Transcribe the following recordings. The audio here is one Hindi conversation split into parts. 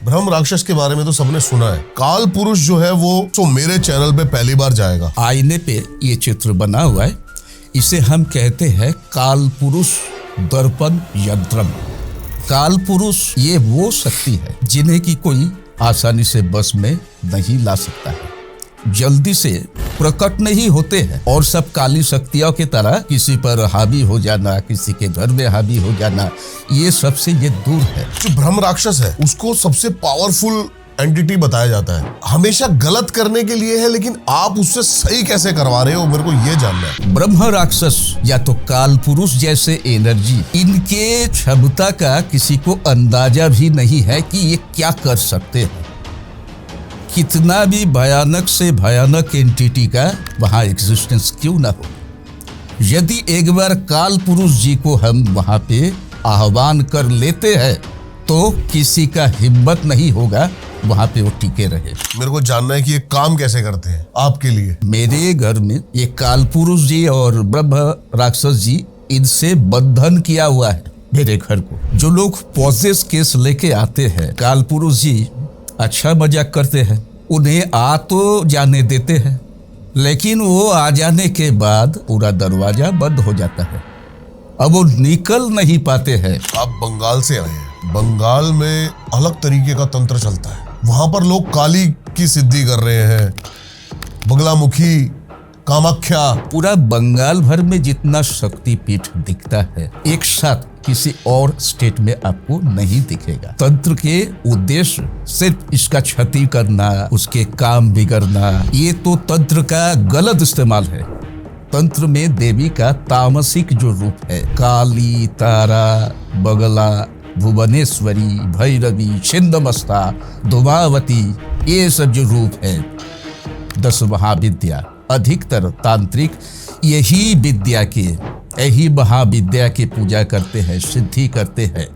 ब्रह्म राक्षस के बारे में तो सबने सुना है। काल पुरुष जो है वो तो मेरे चैनल पे पहली बार जाएगा। आईने पे ये चित्र बना हुआ है, इसे हम कहते हैं काल पुरुष दर्पण यंत्रम। काल पुरुष ये वो शक्ति है जिन्हें की कोई आसानी से बस में नहीं ला सकता है, जल्दी से प्रकट नहीं होते हैं और सब काली शक्तियों की तरह किसी पर हावी हो जाना, किसी के घर में हावी हो जाना, ये सबसे ये दूर है। जो ब्रह्म राक्षस है उसको सबसे पावरफुल एंटिटी बताया जाता है, हमेशा गलत करने के लिए है, लेकिन आप उससे सही कैसे करवा रहे हो, मेरे को ये जानना है। ब्रह्म राक्षस या तो काल पुरुष जैसे एनर्जी, इनके क्षमता का किसी को अंदाजा भी नहीं है कि ये क्या कर सकते हैं। कितना भी भयानक से भयानक एंटिटी का वहां एग्जिस्टेंस क्यों ना हो, यदि एक बार काल पुरुष जी को हम वहां पे आह्वान कर लेते हैं तो किसी का हिम्मत नहीं होगा वहां पे वो टिके रहे। मेरे को जानना है कि ये काम कैसे करते हैं आपके लिए। मेरे घर में ये काल पुरुष जी और ब्रह्म राक्षस जी, इनसे बंधन किया हुआ है मेरे घर को। जो लोग पॉजेस केस लेके आते हैं, काल पुरुष जी अच्छा मजाक करते हैं, उन्हें आ तो जाने देते हैं, लेकिन वो आ जाने के बाद पूरा दरवाजा बंद हो जाता है, अब वो निकल नहीं पाते हैं। आप बंगाल से आए हैं, बंगाल में अलग तरीके का तंत्र चलता है, वहां पर लोग काली की सिद्धि कर रहे हैं, बगलामुखी, कामाख्या। पूरा बंगाल भर में जितना शक्तिपीठ दिखता है, एक साथ किसी और स्टेट में आपको नहीं दिखेगा। तंत्र के उद्देश्य सिर्फ इसका क्षति करना, उसके काम बिगड़ना, ये तो तंत्र का गलत इस्तेमाल है। तंत्र में देवी का तामसिक जो रूप है, काली, तारा, बगला, भुवनेश्वरी, भैरवी, छिन्नमस्ता, धुमावती, ये सब जो रूप है, 10 महाविद्या, अधिकतर तांत्रिक यही महाविद्या की पूजा करते हैं, सिद्धि करते हैं,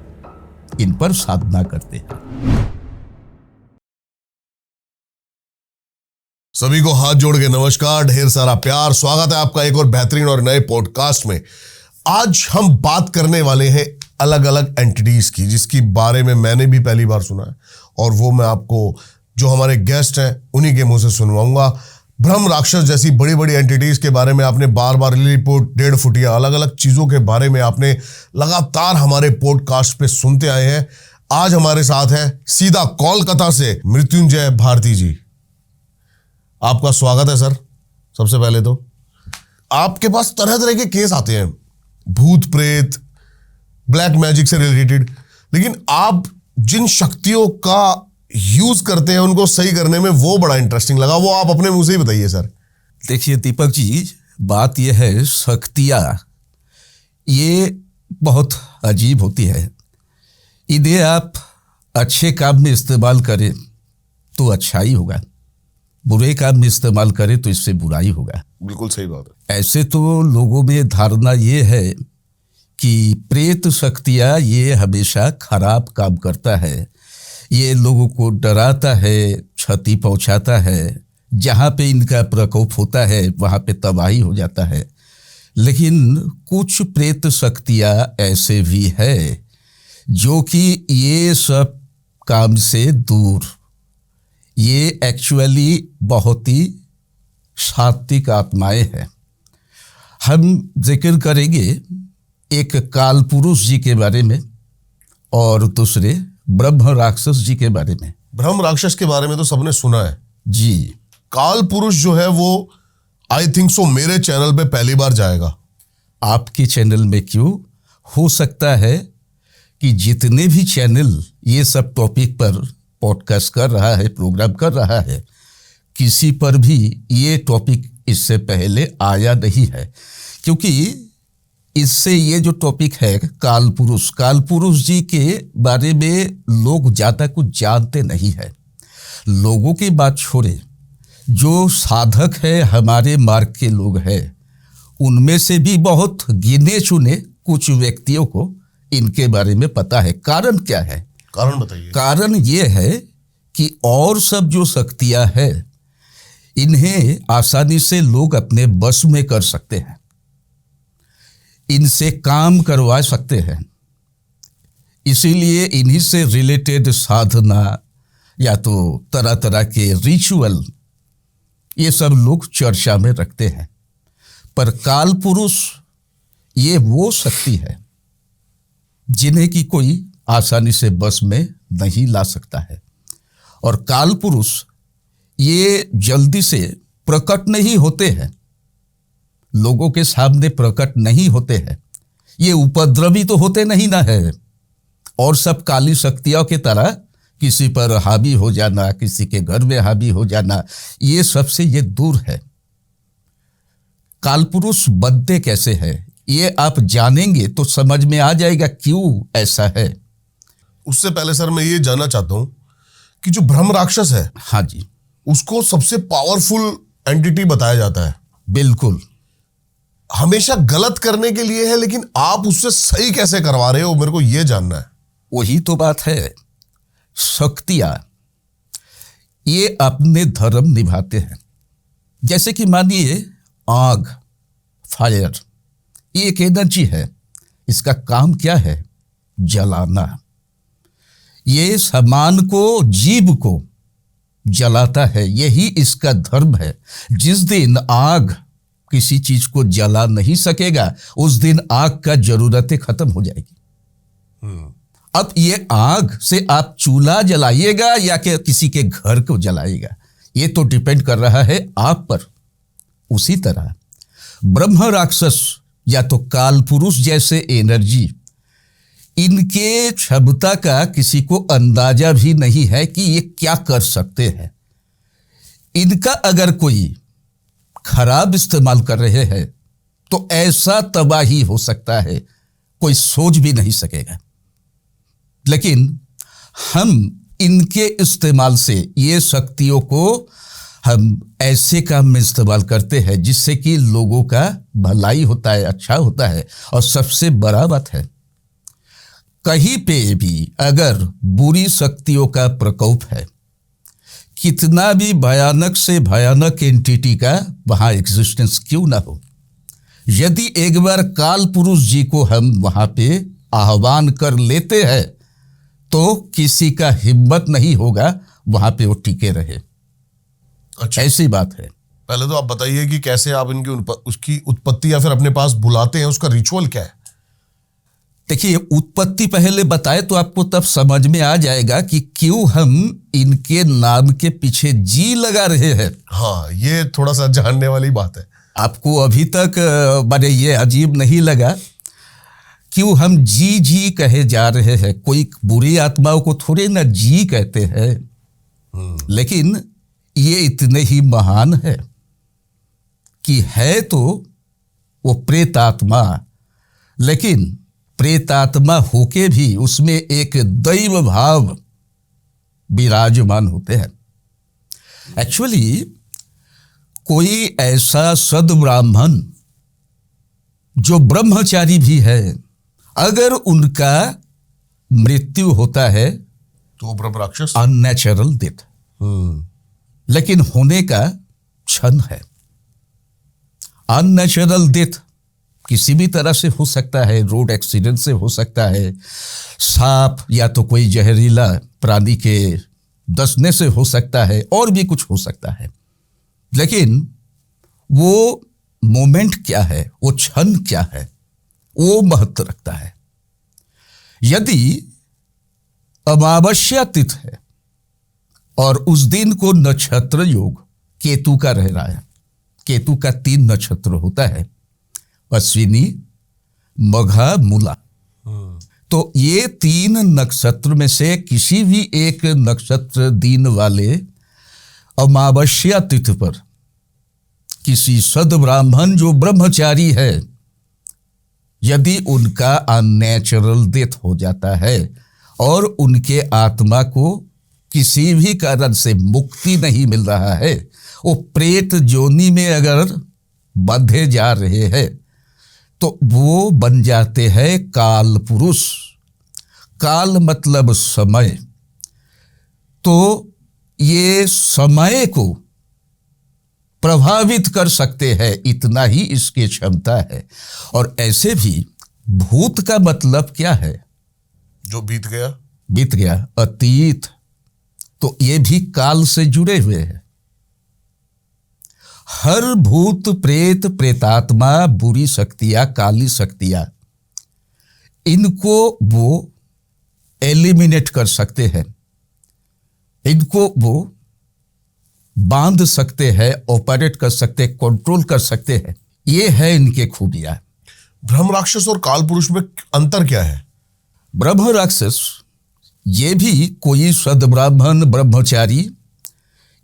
इन पर साधना करते हैं। सभी को हाथ जोड़ के नमस्कार, ढेर सारा प्यार, स्वागत है आपका एक और बेहतरीन और नए पॉडकास्ट में। आज हम बात करने वाले हैं अलग अलग एंटिटीज की, जिसकी बारे में मैंने भी पहली बार सुना है और वो मैं आपको जो हमारे गेस्ट हैं उन्हीं के मुंह से सुनवाऊंगा। ब्रह्म राक्षस जैसी बड़ी बड़ी एंटिटीज के बारे में आपने बार बार रिपोर्ट, 1.5 फुटिया अलग अलग चीजों के बारे में आपने लगातार हमारे पॉडकास्ट पे सुनते आए हैं। आज हमारे साथ है सीधा कोलकाता से मृत्युंजय भारती जी। आपका स्वागत है सर। सबसे पहले तो आपके पास तरह तरह के केस आते हैं, भूत प्रेत, ब्लैक मैजिक से रिलेटेड, लेकिन आप जिन शक्तियों का यूज करते हैं उनको सही करने में वो बड़ा इंटरेस्टिंग लगा, वो आप अपने मुंह से ही बताइए सर। देखिए दीपक जी, बात यह है, शक्तियाँ ये बहुत अजीब होती है। इन्हें आप अच्छे काम में इस्तेमाल करें तो अच्छाई होगा, बुरे काम में इस्तेमाल करें तो इससे बुराई होगा। बिल्कुल सही बात है। ऐसे तो लोगों में धारणा ये है कि प्रेत शक्तियाँ ये हमेशा खराब काम करता है, ये लोगों को डराता है, क्षति पहुंचाता है, जहाँ पे इनका प्रकोप होता है वहाँ पे तबाही हो जाता है। लेकिन कुछ प्रेत शक्तियाँ ऐसे भी है जो कि ये सब काम से दूर, ये एक्चुअली बहुत ही सात्विक आत्माएं हैं। हम जिक्र करेंगे एक काल पुरुष जी के बारे में और दूसरे ब्रह्म राक्षस जी के बारे में। ब्रह्म राक्षस के बारे में तो सबने सुना है जी। काल पुरुष जो है वो आई थिंक सो मेरे चैनल पे पहली बार जाएगा। आपके चैनल में क्यों? हो सकता है कि जितने भी चैनल ये सब टॉपिक पर पॉडकास्ट कर रहा है, प्रोग्राम कर रहा है, किसी पर भी ये टॉपिक इससे पहले आया नहीं है, क्योंकि इससे ये जो टॉपिक है काल पुरुष जी के बारे में लोग ज़्यादा कुछ जानते नहीं है। लोगों की बात छोड़े, जो साधक है, हमारे मार्ग के लोग हैं, उनमें से भी बहुत गिने चुने कुछ व्यक्तियों को इनके बारे में पता है। कारण क्या है? कारण बताइए। कारण ये है कि और सब जो शक्तियां हैं इन्हें आसानी से लोग अपने बस में कर सकते हैं, इनसे काम करवा सकते हैं, इसीलिए इन्हीं से रिलेटेड साधना, या तो तरह तरह के रिचुअल, ये सब लोग चर्चा में रखते हैं। पर काल पुरुष ये वो शक्ति है जिन्हें कि कोई आसानी से बस में नहीं ला सकता है। और काल पुरुष ये जल्दी से प्रकट नहीं होते हैं, लोगों के सामने प्रकट नहीं होते हैं, ये उपद्रवी तो होते नहीं ना है। और सब काली शक्तियों की तरह किसी पर हावी हो जाना, किसी के घर में हावी हो जाना, ये सबसे ये दूर है। कालपुरुष बनते कैसे हैं ये आप जानेंगे तो समझ में आ जाएगा क्यों ऐसा है। उससे पहले सर मैं ये जानना चाहता हूं कि जो ब्रह्म राक्षस है, हाँ जी, उसको सबसे पावरफुल एंटिटी बताया जाता है। बिल्कुल। हमेशा गलत करने के लिए है, लेकिन आप उससे सही कैसे करवा रहे हो, मेरे को ये जानना है। वही तो बात है। शक्तियां ये अपने धर्म निभाते हैं। जैसे कि मानिए आग, फायर, ये एक एनर्जी है, इसका काम क्या है? जलाना। ये सामान को, जीव को जलाता है, यही इसका धर्म है। जिस दिन आग किसी चीज को जला नहीं सकेगा, उस दिन आग का जरूरतें खत्म हो जाएगी। अब ये आग से आप चूल्हा जलाइएगा या कि किसी के घर को जलाइएगा, ये तो डिपेंड कर रहा है आप पर। उसी तरह ब्रह्म राक्षस या तो काल पुरुष जैसे एनर्जी, इनके क्षमता का किसी को अंदाजा भी नहीं है कि ये क्या कर सकते हैं। इनका अगर कोई खराब इस्तेमाल कर रहे हैं तो ऐसा तबाही हो सकता है, कोई सोच भी नहीं सकेगा। लेकिन हम इनके इस्तेमाल से, ये शक्तियों को हम ऐसे काम में इस्तेमाल करते हैं जिससे कि लोगों का भलाई होता है, अच्छा होता है। और सबसे बड़ा बात है, कहीं पे भी अगर बुरी शक्तियों का प्रकोप है, कितना भी भयानक से भयानक एंटिटी का वहां एग्जिस्टेंस क्यों ना हो, यदि एक बार काल पुरुष जी को हम वहां पे आह्वान कर लेते हैं तो किसी का हिम्मत नहीं होगा वहां पे वो टिके रहे। अच्छा, ऐसी बात है। पहले तो आप बताइए कि कैसे आप इनकी उसकी उत्पत्ति या फिर अपने पास बुलाते हैं, उसका रिचुअल क्या है? देखिए, उत्पत्ति पहले बताए तो आपको तब समझ में आ जाएगा कि क्यों हम इनके नाम के पीछे जी लगा रहे हैं। हाँ, ये थोड़ा सा जानने वाली बात है। आपको अभी तक बड़े ये अजीब नहीं लगा क्यों हम जी जी कहे जा रहे हैं? कोई बुरी आत्माओं को थोड़े ना जी कहते हैं, लेकिन ये इतने ही महान है कि है तो वो प्रेत आत्मा, लेकिन प्रेत आत्मा होके भी उसमें एक दैव भाव विराजमान होते हैं। एक्चुअली कोई ऐसा सद्ब्राह्मण जो ब्रह्मचारी भी है, अगर उनका मृत्यु होता है तो ब्रह्म राक्षस अननेचुरल डेथ, लेकिन होने का क्षण है। अननेचुरल डेथ किसी भी तरह से हो सकता है, रोड एक्सीडेंट से हो सकता है, सांप या तो कोई जहरीला प्राणी के डसने से हो सकता है, और भी कुछ हो सकता है। लेकिन वो मोमेंट क्या है, वो क्षण क्या है, वो महत्व रखता है। यदि अमावस्या तिथि है और उस दिन को नक्षत्र योग केतु का रह रहा है, केतु का 3 नक्षत्र होता है, अश्विनी, मघा, मूला, तो ये 3 नक्षत्र में से किसी भी एक नक्षत्र दिन वाले अमावस्या तिथि पर किसी सद्ब्राह्मण जो ब्रह्मचारी है, यदि उनका अननेचुरल डेथ हो जाता है और उनके आत्मा को किसी भी कारण से मुक्ति नहीं मिल रहा है, वो प्रेत जोनी में अगर बंधे जा रहे हैं तो वो बन जाते हैं काल पुरुष। काल मतलब समय, तो ये समय को प्रभावित कर सकते हैं, इतना ही इसकी क्षमता है। और ऐसे भी भूत का मतलब क्या है? जो बीत गया, बीत गया, अतीत। तो ये भी काल से जुड़े हुए हैं। हर भूत प्रेत प्रेतात्मा बुरी शक्तियां काली शक्तियां इनको वो एलिमिनेट कर सकते हैं, इनको वो बांध सकते हैं, ऑपरेट कर सकते हैं, कंट्रोल कर सकते हैं। ये है इनके खूबियां। ब्रह्म राक्षस और काल पुरुष में अंतर क्या है? ब्रह्म राक्षस ये भी कोई सद्ब्राह्मण ब्रह्मचारी,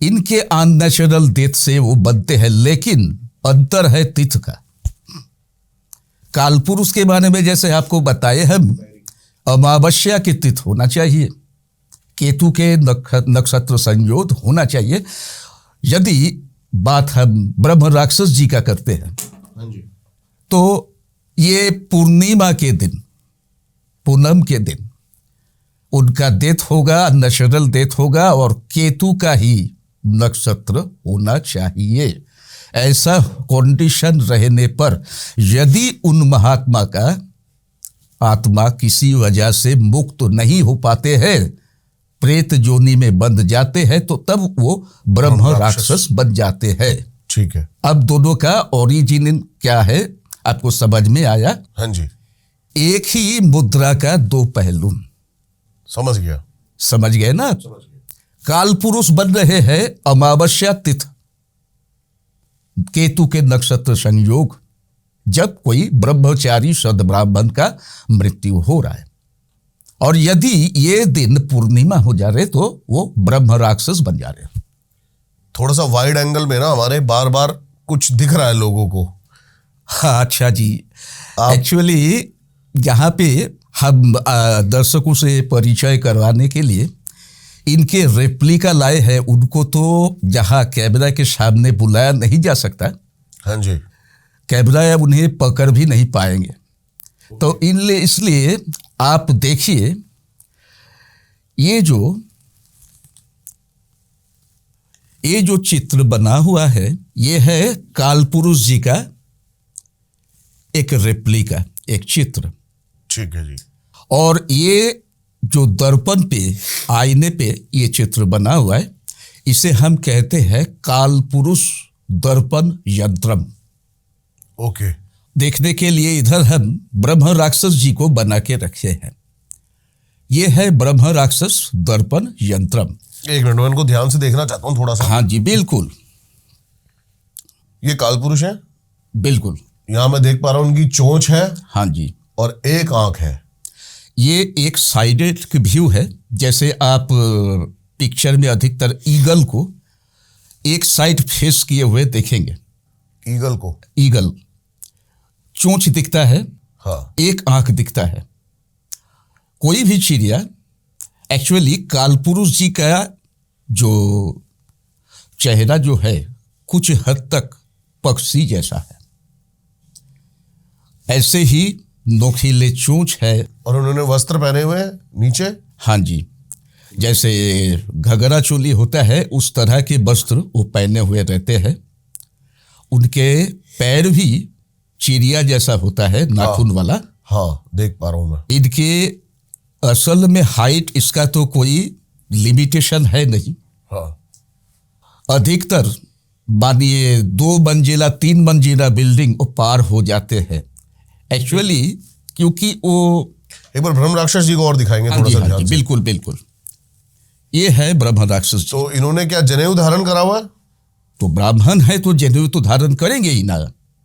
इनके अननेचुरल डेथ से वो बनते हैं, लेकिन अंतर है तिथि का। काल पुरुष के बारे में जैसे आपको बताए हम, अमावस्या की तिथि होना चाहिए, केतु के नक्षत्र संयोग होना चाहिए। यदि बात हम ब्रह्म राक्षस जी का करते हैं तो ये पूर्णिमा के दिन, पूनम के दिन उनका डेथ होगा, नेचुरल डेथ होगा, और केतु का ही नक्षत्र होना चाहिए। ऐसा कंडीशन रहने पर यदि उन महात्मा का आत्मा किसी वजह से मुक्त नहीं हो पाते हैं, प्रेत जोनी में बंध जाते हैं, तो तब वो ब्रह्म राक्षस बन जाते हैं। ठीक है। अब दोनों का ओरिजिन क्या है आपको समझ में आया? हाँ जी, एक ही मुद्रा का दो पहलू। समझ गया। समझ गए ना? काल पुरुष बन रहे हैं अमावस्या तिथि, केतु के नक्षत्र संयोग, जब कोई ब्रह्मचारी सद्ब्राह्मण का मृत्यु हो रहा है। और यदि ये दिन पूर्णिमा हो जा रहे तो वो ब्रह्म राक्षस बन जा रहे। थोड़ा सा वाइड एंगल में ना हमारे बार बार कुछ दिख रहा है लोगों को। हाँ, अच्छा जी। एक्चुअली यहाँ पे हम दर्शकों से परिचय करवाने के लिए इनके रेप्लिका लाए हैं। उनको तो जहाँ कैमरा के सामने बुलाया नहीं जा सकता, हाँ जी, कैमरा उन्हें पकड़ भी नहीं पाएंगे, तो इसलिए आप देखिए, ये जो चित्र बना हुआ है, ये है काल पुरुष जी का एक रेप्लिका, एक चित्र। ठीक है जी। और ये जो दर्पण पे, आईने पे ये चित्र बना हुआ है, इसे हम कहते हैं काल पुरुष दर्पण यंत्रम। ओके। देखने के लिए इधर हम ब्रह्म राक्षस जी को बना के रखे हैं। ये है ब्रह्म राक्षस दर्पण यंत्रम। एक मिनट, मैं इनको ध्यान से देखना चाहता हूँ थोड़ा सा। हाँ जी, बिल्कुल। ये काल पुरुष है, बिल्कुल। यहाँ मैं देख पा रहा हूँ उनकी चोंच है। हाँ जी। और एक आंख है। ये एक साइडेड व्यू है, जैसे आप पिक्चर में अधिकतर ईगल को एक साइड फेस किए हुए देखेंगे। ईगल को, ईगल चोंच दिखता है, हाँ, एक आंख दिखता है। कोई भी चिड़िया, एक्चुअली कालपुरुष जी का जो चेहरा जो है कुछ हद तक पक्षी जैसा है, ऐसे ही नोखीले चोंच है। और उन्होंने वस्त्र पहने हुए हैं नीचे। हाँ जी, जैसे घघरा चोली होता है उस तरह के वस्त्र वो पहने हुए रहते हैं। उनके पैर भी चिड़िया जैसा होता है, नाखून वाला। हाँ, देख पा रहा हूं मैं। इनके असल में हाइट इसका तो कोई लिमिटेशन है नहीं। हाँ, अधिकतर मानिए 2 मंजिला 3 मंजिला बिल्डिंग वो पार हो जाते हैं एक्चुअली, क्योंकि वो एक बार ब्रह्म राक्षस जी को और दिखाएंगे थोड़ा सा ध्यान से। बिल्कुल बिल्कुल। ये है ब्रह्म राक्षस जी। तो इन्होंने क्या जनेऊ धारण करा हुआ है? तो ब्राह्मण है तो जनेऊ तो धारण करेंगे ही ना।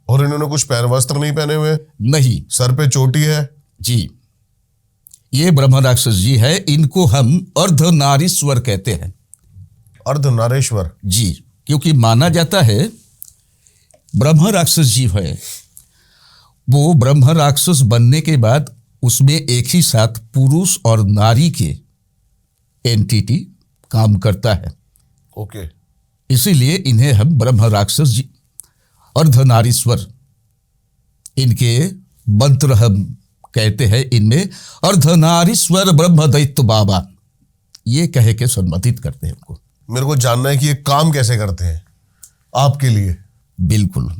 और इन्होंने कुछ पैर वस्त्र नहीं पहने हुए? नहीं। सर पे चोटी है जी। ये ब्रह्म राक्षस जी है, इनको हम अर्धनारीश्वर कहते हैं। अर्धनारेश्वर जी, क्योंकि माना जाता है ब्रह्म राक्षस जी है वो ब्रह्म राक्षस बनने के बाद उसमें एक ही साथ पुरुष और नारी के एंटिटी काम करता है। ओके। इसीलिए इन्हें हम ब्रह्म राक्षस जी, अर्धनारीश्वर, इनके मंत्र हम कहते हैं। इनमें अर्धनारीश्वर ब्रह्म दैत्य बाबा ये कह के सम्मानित करते हैं उनको। मेरे को जानना है कि ये काम कैसे करते हैं आपके लिए। बिल्कुल।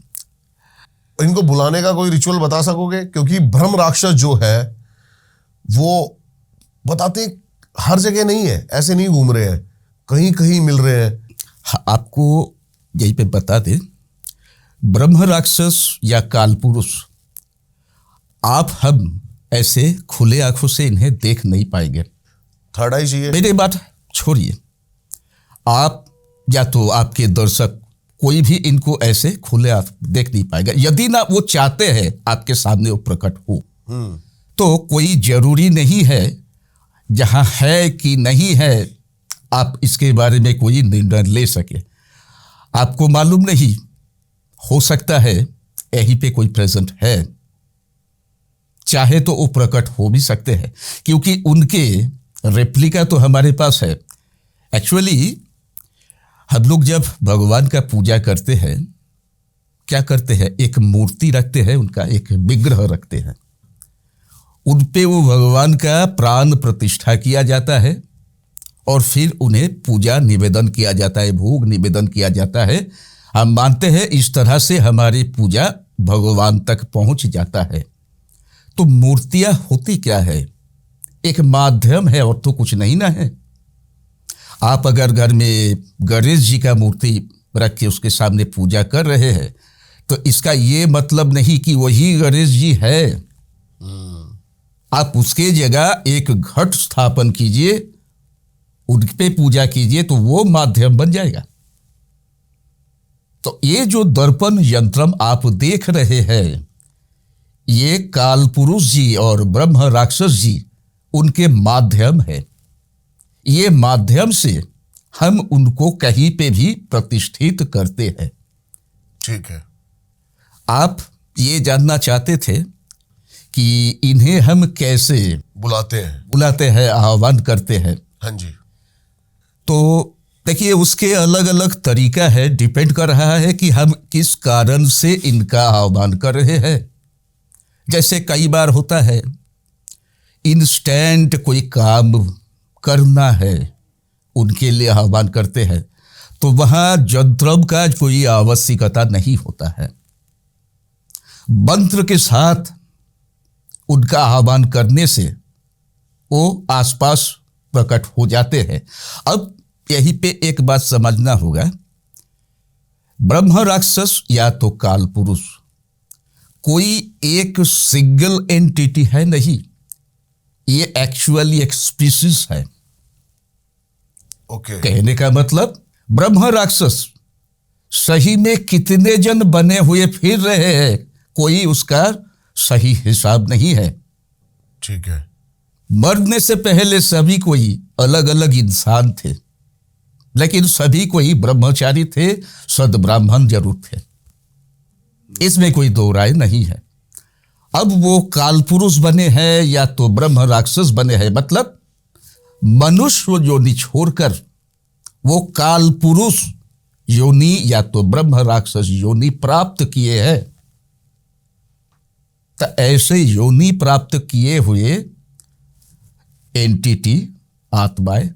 इनको बुलाने का कोई रिचुअल बता सकोगे? क्योंकि ब्रह्म राक्षस जो है वो बताते हर जगह नहीं है, ऐसे नहीं घूम रहे हैं। कहीं कहीं मिल रहे हैं। हाँ, आपको यही पे बता दे, ब्रह्म राक्षस या काल पुरुष आप हम ऐसे खुले आंखों से इन्हें देख नहीं पाएंगे। थर्ड आई चाहिए। मेरी बात छोड़िए, आप या तो आपके दर्शक कोई भी इनको ऐसे खुले आंख देख नहीं पाएगा। यदि ना वो चाहते हैं आपके सामने वो प्रकट हो, तो कोई जरूरी नहीं है जहां है कि नहीं है आप इसके बारे में कोई निर्णय ले सके। आपको मालूम नहीं, हो सकता है यहीं पे कोई प्रेजेंट है, चाहे तो वो प्रकट हो भी सकते हैं, क्योंकि उनके रेप्लिका तो हमारे पास है। एक्चुअली हम लोग जब भगवान का पूजा करते हैं, क्या करते हैं, एक मूर्ति रखते हैं, उनका एक विग्रह रखते हैं, उन पे वो भगवान का प्राण प्रतिष्ठा किया जाता है और फिर उन्हें पूजा निवेदन किया जाता है, भोग निवेदन किया जाता है। हम मानते हैं इस तरह से हमारी पूजा भगवान तक पहुंच जाता है। तो मूर्तियां होती क्या है, एक माध्यम है और तो कुछ नहीं ना है। आप अगर घर में गणेश जी का मूर्ति रख के उसके सामने पूजा कर रहे हैं, तो इसका ये मतलब नहीं कि वही गणेश जी है। आप उसके जगह एक घट स्थापन कीजिए, उन पे पूजा कीजिए, तो वो माध्यम बन जाएगा। तो ये जो दर्पण यंत्रम आप देख रहे हैं, ये काल पुरुष जी और ब्रह्म राक्षस जी उनके माध्यम है। ये माध्यम से हम उनको कहीं पे भी प्रतिष्ठित करते हैं। ठीक है। आप ये जानना चाहते थे कि इन्हें हम कैसे बुलाते हैं, आह्वान करते हैं। हाँ जी। तो देखिए, उसके अलग अलग तरीका है, डिपेंड कर रहा है कि हम किस कारण से इनका आह्वान कर रहे हैं। जैसे कई बार होता है, इंस्टेंट कोई काम करना है, उनके लिए आह्वान करते हैं, तो वहां यंत्र का कोई आवश्यकता नहीं होता है। मंत्र के साथ उनका आह्वान करने से वो आसपास प्रकट हो जाते हैं। अब यहीं पे एक बात समझना होगा, ब्रह्म राक्षस या तो काल पुरुष कोई एक सिंगल एंटिटी है नहीं, ये एक्चुअली एक स्पीसीज है। ओके। कहने का मतलब, ब्रह्म राक्षस सही में कितने जन बने हुए फिर रहे हैं, कोई उसका सही हिसाब नहीं है। ठीक है। मरने से पहले सभी कोई अलग अलग इंसान थे, लेकिन सभी कोई ब्रह्मचारी थे, सद्ब्राह्मण जरूर थे, इसमें कोई दो राय नहीं है। अब वो काल पुरुष बने हैं या तो ब्रह्म राक्षस बने हैं, मतलब मनुष्य योनि छोड़कर वो काल पुरुष योनि या तो ब्रह्म राक्षस योनि प्राप्त किए हैं। तो ऐसे योनि प्राप्त किए हुए एंटिटी, आत्माएं,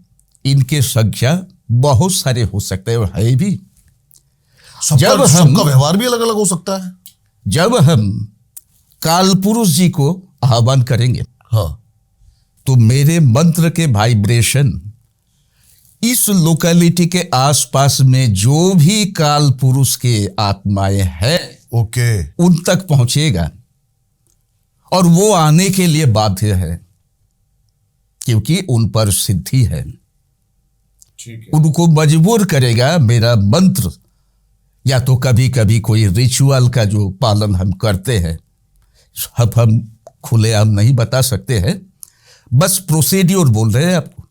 इनके संख्या बहुत सारे हो सकते हैं और है भी। सबका व्यवहार भी अलग अलग हो सकता है। जब हम काल पुरुष जी को आह्वान करेंगे, हाँ, तो मेरे मंत्र के वाइब्रेशन इस लोकेलिटी के आसपास में जो भी काल पुरुष के आत्माएं हैं, ओके, उन तक पहुंचेगा और वो आने के लिए बाध्य है, क्योंकि उन पर सिद्धि है। ठीक है। उनको मजबूर करेगा मेरा मंत्र, या तो कभी कभी कोई रिचुअल का जो पालन हम करते हैं, अब हम खुलेआम नहीं बता सकते हैं, बस प्रोसीड्यूर बोल रहे हैं आपको।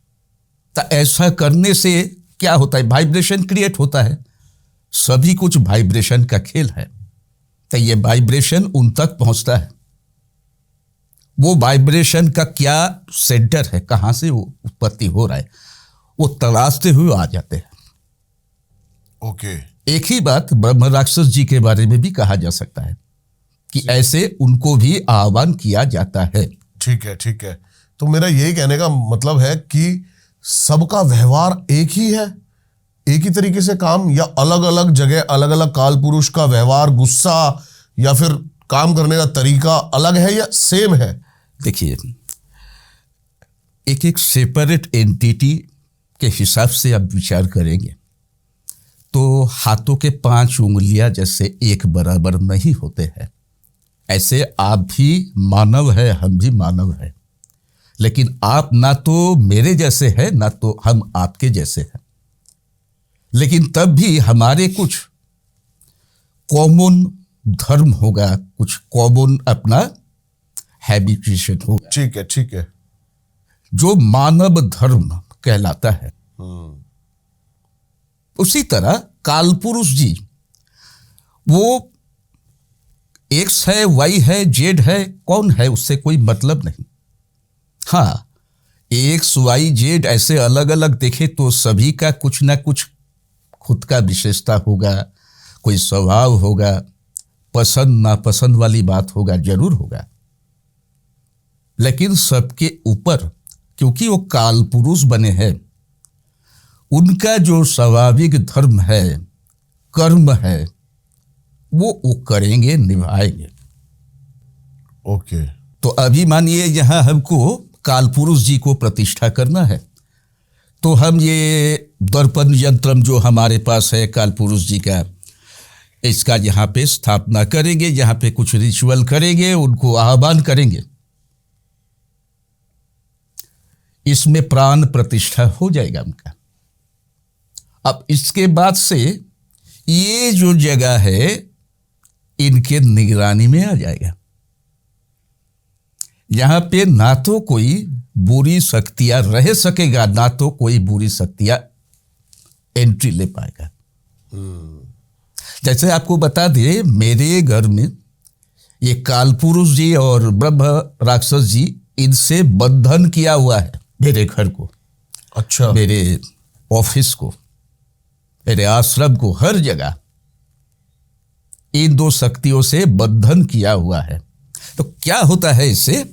तो ऐसा करने से क्या होता है, वाइब्रेशन क्रिएट होता है। सभी कुछ वाइब्रेशन का खेल है। तो ये वाइब्रेशन उन तक पहुंचता है। वो वाइब्रेशन का क्या सेंटर है, कहां से वो उत्पत्ति हो रहा है, वो तलाशते हुए आ जाते हैं। ओके। एक ही बात ब्रह्म राक्षस जी के बारे में भी कहा जा सकता है कि ऐसे उनको भी आह्वान किया जाता है। ठीक है, ठीक है। तो मेरा यही कहने का मतलब है कि सबका व्यवहार एक ही है, एक ही तरीके से काम, या अलग अलग जगह अलग अलग काल पुरुष का व्यवहार, गुस्सा या फिर काम करने का तरीका अलग है या सेम है? देखिए, एक एक सेपरेट एंटिटी के हिसाब से अब विचार करेंगे तो हाथों के 5 उंगलियां जैसे एक बराबर नहीं होते हैं। ऐसे आप भी मानव है, हम भी मानव है, लेकिन आप ना तो मेरे जैसे हैं ना तो हम आपके जैसे हैं। लेकिन तब भी हमारे कुछ कॉमन धर्म होगा, कुछ कॉमन अपना हैबिटेशन होगा, ठीक है। जो मानव धर्म कहलाता है। उसी तरह कालपुरुष जी, वो एक्स है, वाई है, जेड है, कौन है उससे कोई मतलब नहीं। हाँ, एक्स वाई जेड ऐसे अलग अलग देखे तो सभी का कुछ ना कुछ खुद का विशेषता होगा, कोई स्वभाव होगा, पसंद नापसंद वाली बात होगा, जरूर होगा। लेकिन सबके ऊपर क्योंकि वो कालपुरुष बने हैं, उनका जो स्वाभाविक धर्म है, कर्म है, वो करेंगे, निभाएंगे। ओके। तो अभी मानिए यहां हमको कालपुरुष जी को प्रतिष्ठा करना है, तो हम ये दर्पण यंत्रम जो हमारे पास है कालपुरुष जी का, इसका यहाँ पे स्थापना करेंगे, यहाँ पे कुछ रिचुअल करेंगे, उनको आह्वान करेंगे, इसमें प्राण प्रतिष्ठा हो जाएगा उनका। अब इसके बाद से ये जो जगह है इनके निगरानी में आ जाएगा। यहां पे ना तो कोई बुरी शक्तियां रह सकेगा, ना तो कोई बुरी शक्तियां एंट्री ले पाएगा। जैसे आपको बता दे, मेरे घर में ये कालपुरुष जी और ब्रह्म राक्षस जी, इनसे बंधन किया हुआ है मेरे घर को, अच्छा, मेरे ऑफिस को, मेरे आश्रम को, हर जगह इन 2 शक्तियों से बंधन किया हुआ है। तो क्या होता है इससे,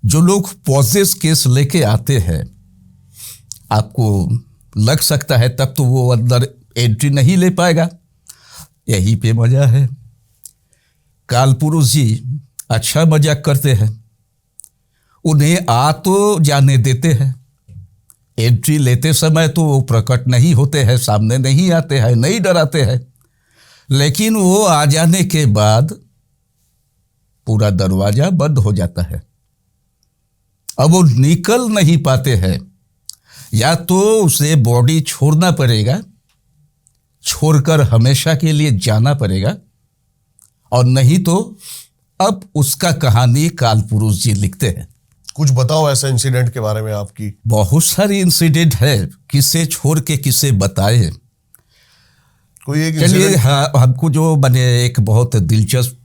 जो लोग पॉजेस केस लेके आते हैं, आपको लग सकता है तब तो वो अंदर एंट्री नहीं ले पाएगा। यही पे मजा है। कालपुरुष जी अच्छा मजाक करते हैं, उन्हें आ तो जाने देते हैं, एंट्री लेते समय तो वो प्रकट नहीं होते हैं, सामने नहीं आते हैं, नहीं डराते हैं, लेकिन वो आ जाने के बाद पूरा दरवाजा बंद हो जाता है। अब वो निकल नहीं पाते हैं, या तो उसे बॉडी छोड़ना पड़ेगा, छोड़कर हमेशा के लिए जाना पड़ेगा, और नहीं तो अब उसका कहानी कालपुरुष जी लिखते हैं। कुछ बताओ ऐसा इंसिडेंट के बारे में आपकी। बहुत सारी इंसिडेंट है, किसे छोड़ के किसे बताए। कोई एक चलिए, इंसिडेंट। हाँ, हमको जो बने एक बहुत दिलचस्प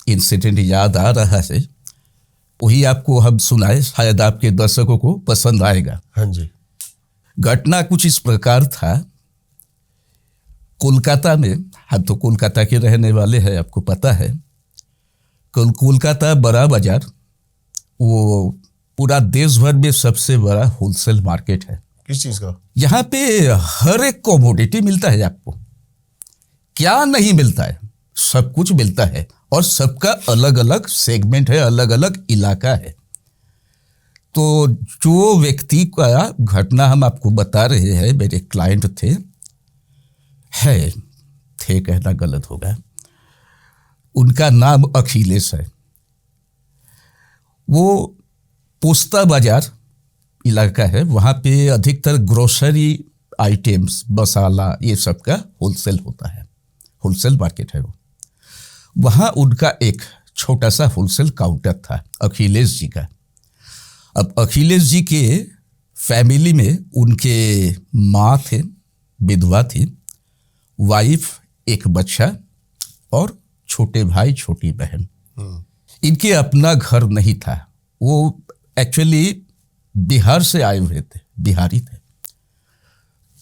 इंसिडेंट याद आ रहा है, वही आपको हम सुनाए, शायद आपके दर्शकों को पसंद आएगा। हाँ जी। घटना कुछ इस प्रकार था। कोलकाता में, हम तो कोलकाता के रहने वाले हैं, आपको पता है, कोलकाता बड़ा बाजार वो पूरा देश भर में सबसे बड़ा होलसेल मार्केट है। किस चीज का? यहाँ पे हर एक कमोडिटी मिलता है आपको, क्या नहीं मिलता है, सब कुछ मिलता है, और सबका अलग अलग सेगमेंट है, अलग अलग इलाका है। तो जो व्यक्ति का घटना हम आपको बता रहे हैं, मेरे क्लाइंट थे कहना गलत होगा, उनका नाम अखिलेश है। वो पोस्ता बाजार इलाका है, वहाँ पे अधिकतर ग्रोसरी आइटम्स, मसाला, ये सब का होलसेल होता है, होलसेल मार्केट है वो। वहाँ उनका एक छोटा सा होलसेल काउंटर था अखिलेश जी का। अब अखिलेश जी के फैमिली में उनके माँ थे, विधवा थी, वाइफ, एक बच्चा और छोटे भाई छोटी बहन। इनके अपना घर नहीं था, वो एक्चुअली बिहार से आए हुए थे, बिहारी थे।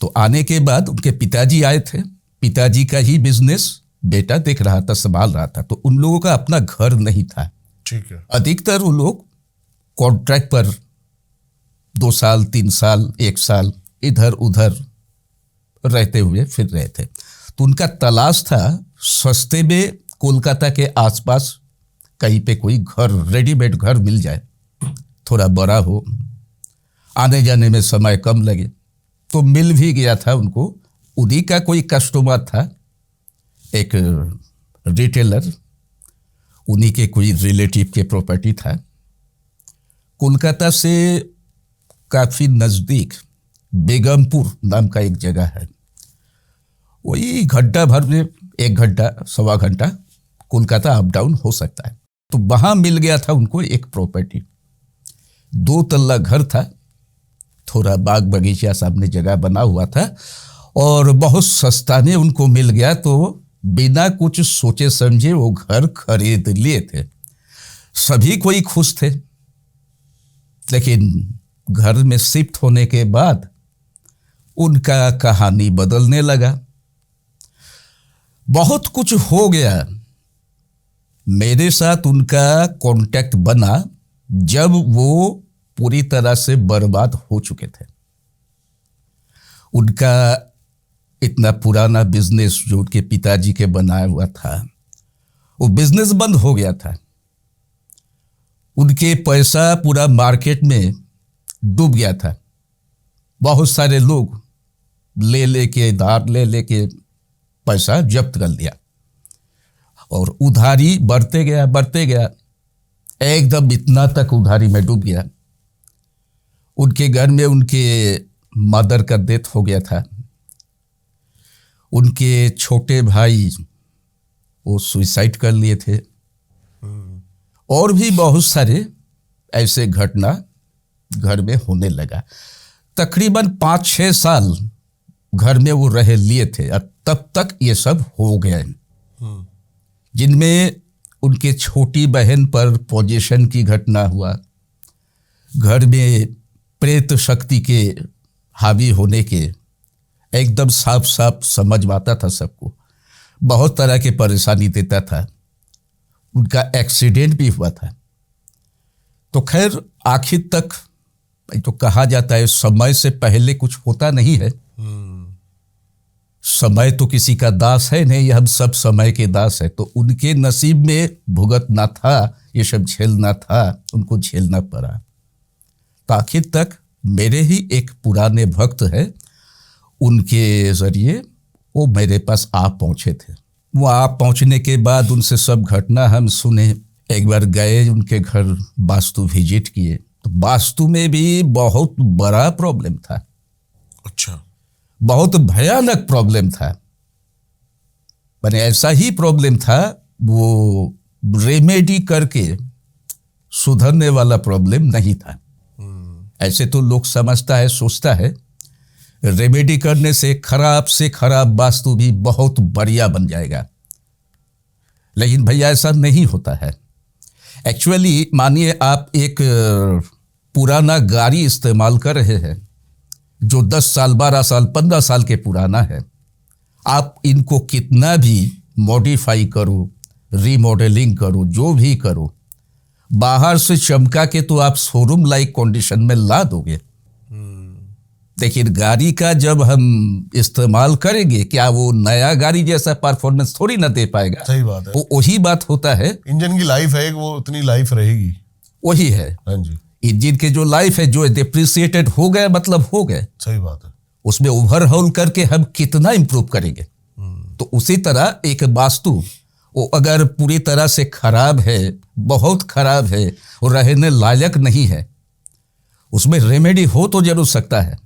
तो आने के बाद उनके पिताजी आए थे, पिताजी का ही बिजनेस बेटा देख रहा था, संभाल रहा था, तो उन लोगों का अपना घर नहीं था। ठीक है। अधिकतर वो लोग कॉन्ट्रैक्ट पर 2 साल 3 साल 1 साल इधर उधर रहते हुए फिर रहे थे। तो उनका तलाश था सस्ते में कोलकाता के आसपास कहीं पे कोई घर, रेडीमेड घर मिल जाए, थोड़ा बड़ा हो, आने जाने में समय कम लगे। तो मिल भी गया था उनको। उन्हीं का कोई कस्टमर था, एक रिटेलर, उन्हीं के कोई रिलेटिव के प्रॉपर्टी था। कोलकाता से काफ़ी नज़दीक बेगमपुर नाम का एक जगह है। वही घंटा भर में, 1 घंटा 1.25 घंटा कोलकाता अप डाउन हो सकता है। तो वहाँ मिल गया था उनको एक प्रॉपर्टी। 2 तल्ला घर था, थोड़ा बाग बगीचा सामने जगह बना हुआ था और बहुत सस्ता में उनको मिल गया। तो बिना कुछ सोचे समझे वो घर खरीद लिए थे। सभी कोई खुश थे, लेकिन घर में शिफ्ट होने के बाद उनका कहानी बदलने लगा। बहुत कुछ हो गया। मेरे साथ उनका कांटेक्ट बना जब वो पूरी तरह से बर्बाद हो चुके थे। उनका इतना पुराना बिजनेस जो उनके पिताजी के बनाया हुआ था, वो बिजनेस बंद हो गया था। उनके पैसा पूरा मार्केट में डूब गया था। बहुत सारे लोग धार ले लेके पैसा जब्त कर लिया और उधारी बढ़ते गया, एकदम इतना तक उधारी में डूब गया। उनके घर में उनके मदर का डेथ हो गया था। उनके छोटे भाई वो सुसाइड कर लिए थे और भी बहुत सारे ऐसे घटना घर में होने लगा। तकरीबन 5-6 साल घर में वो रह लिए थे और तब तक ये सब हो गए, जिनमें उनके छोटी बहन पर पोजीशन की घटना हुआ। घर में प्रेत शक्ति के हावी होने के एकदम साफ साफ समझ में आता था सबको। बहुत तरह के परेशानी देता था। उनका एक्सीडेंट भी हुआ था। तो खैर आखिर तक तो कहा जाता है समय से पहले कुछ होता नहीं है। समय तो किसी का दास है नहीं, हम सब समय के दास है। तो उनके नसीब में भुगतना था, ये सब झेलना था, उनको झेलना पड़ा। तो आखिर तक मेरे ही एक पुराने भक्त है, उनके जरिए वो मेरे पास आ पहुंचे थे। वो आ पहुंचने के बाद उनसे सब घटना हम सुने। एक बार गए उनके घर, वास्तु विजिट किए, तो वास्तु में भी बहुत बड़ा प्रॉब्लम था। अच्छा। बहुत भयानक प्रॉब्लम था। मैंने ऐसा ही प्रॉब्लम था, वो रेमेडी करके सुधरने वाला प्रॉब्लम नहीं था। ऐसे तो लोग समझता है, सोचता है रेमेडी करने से खराब वास्तु भी बहुत बढ़िया बन जाएगा, लेकिन भैया ऐसा नहीं होता है। एक्चुअली मानिए आप एक पुराना गाड़ी इस्तेमाल कर रहे हैं जो 10 साल 12 साल 15 साल के पुराना है। आप इनको कितना भी मॉडिफाई करो, रीमॉडलिंग करो, जो भी करो, बाहर से चमका के तो आप शोरूम लाइक कंडीशन में ला दोगे। लेकिन गाड़ी का जब हम इस्तेमाल करेंगे, क्या वो नया गाड़ी जैसा परफॉर्मेंस थोड़ी ना दे पाएगा। सही बात है। वो वही बात होता है। इंजन की लाइफ है, वो उतनी लाइफ रहेगी। वही है। हाँ जी। इंजन के जो लाइफ है, जो डिप्रिसिएटेड हो गए मतलब हो गए। सही बात है। उसमें ओवरहॉल करके हम कितना इंप्रूव करेंगे। तो उसी तरह एक वास्तु वो अगर पूरी तरह से खराब है, बहुत खराब है, वो रहने लायक नहीं है, उसमें रेमेडी हो तो जरूर सकता है,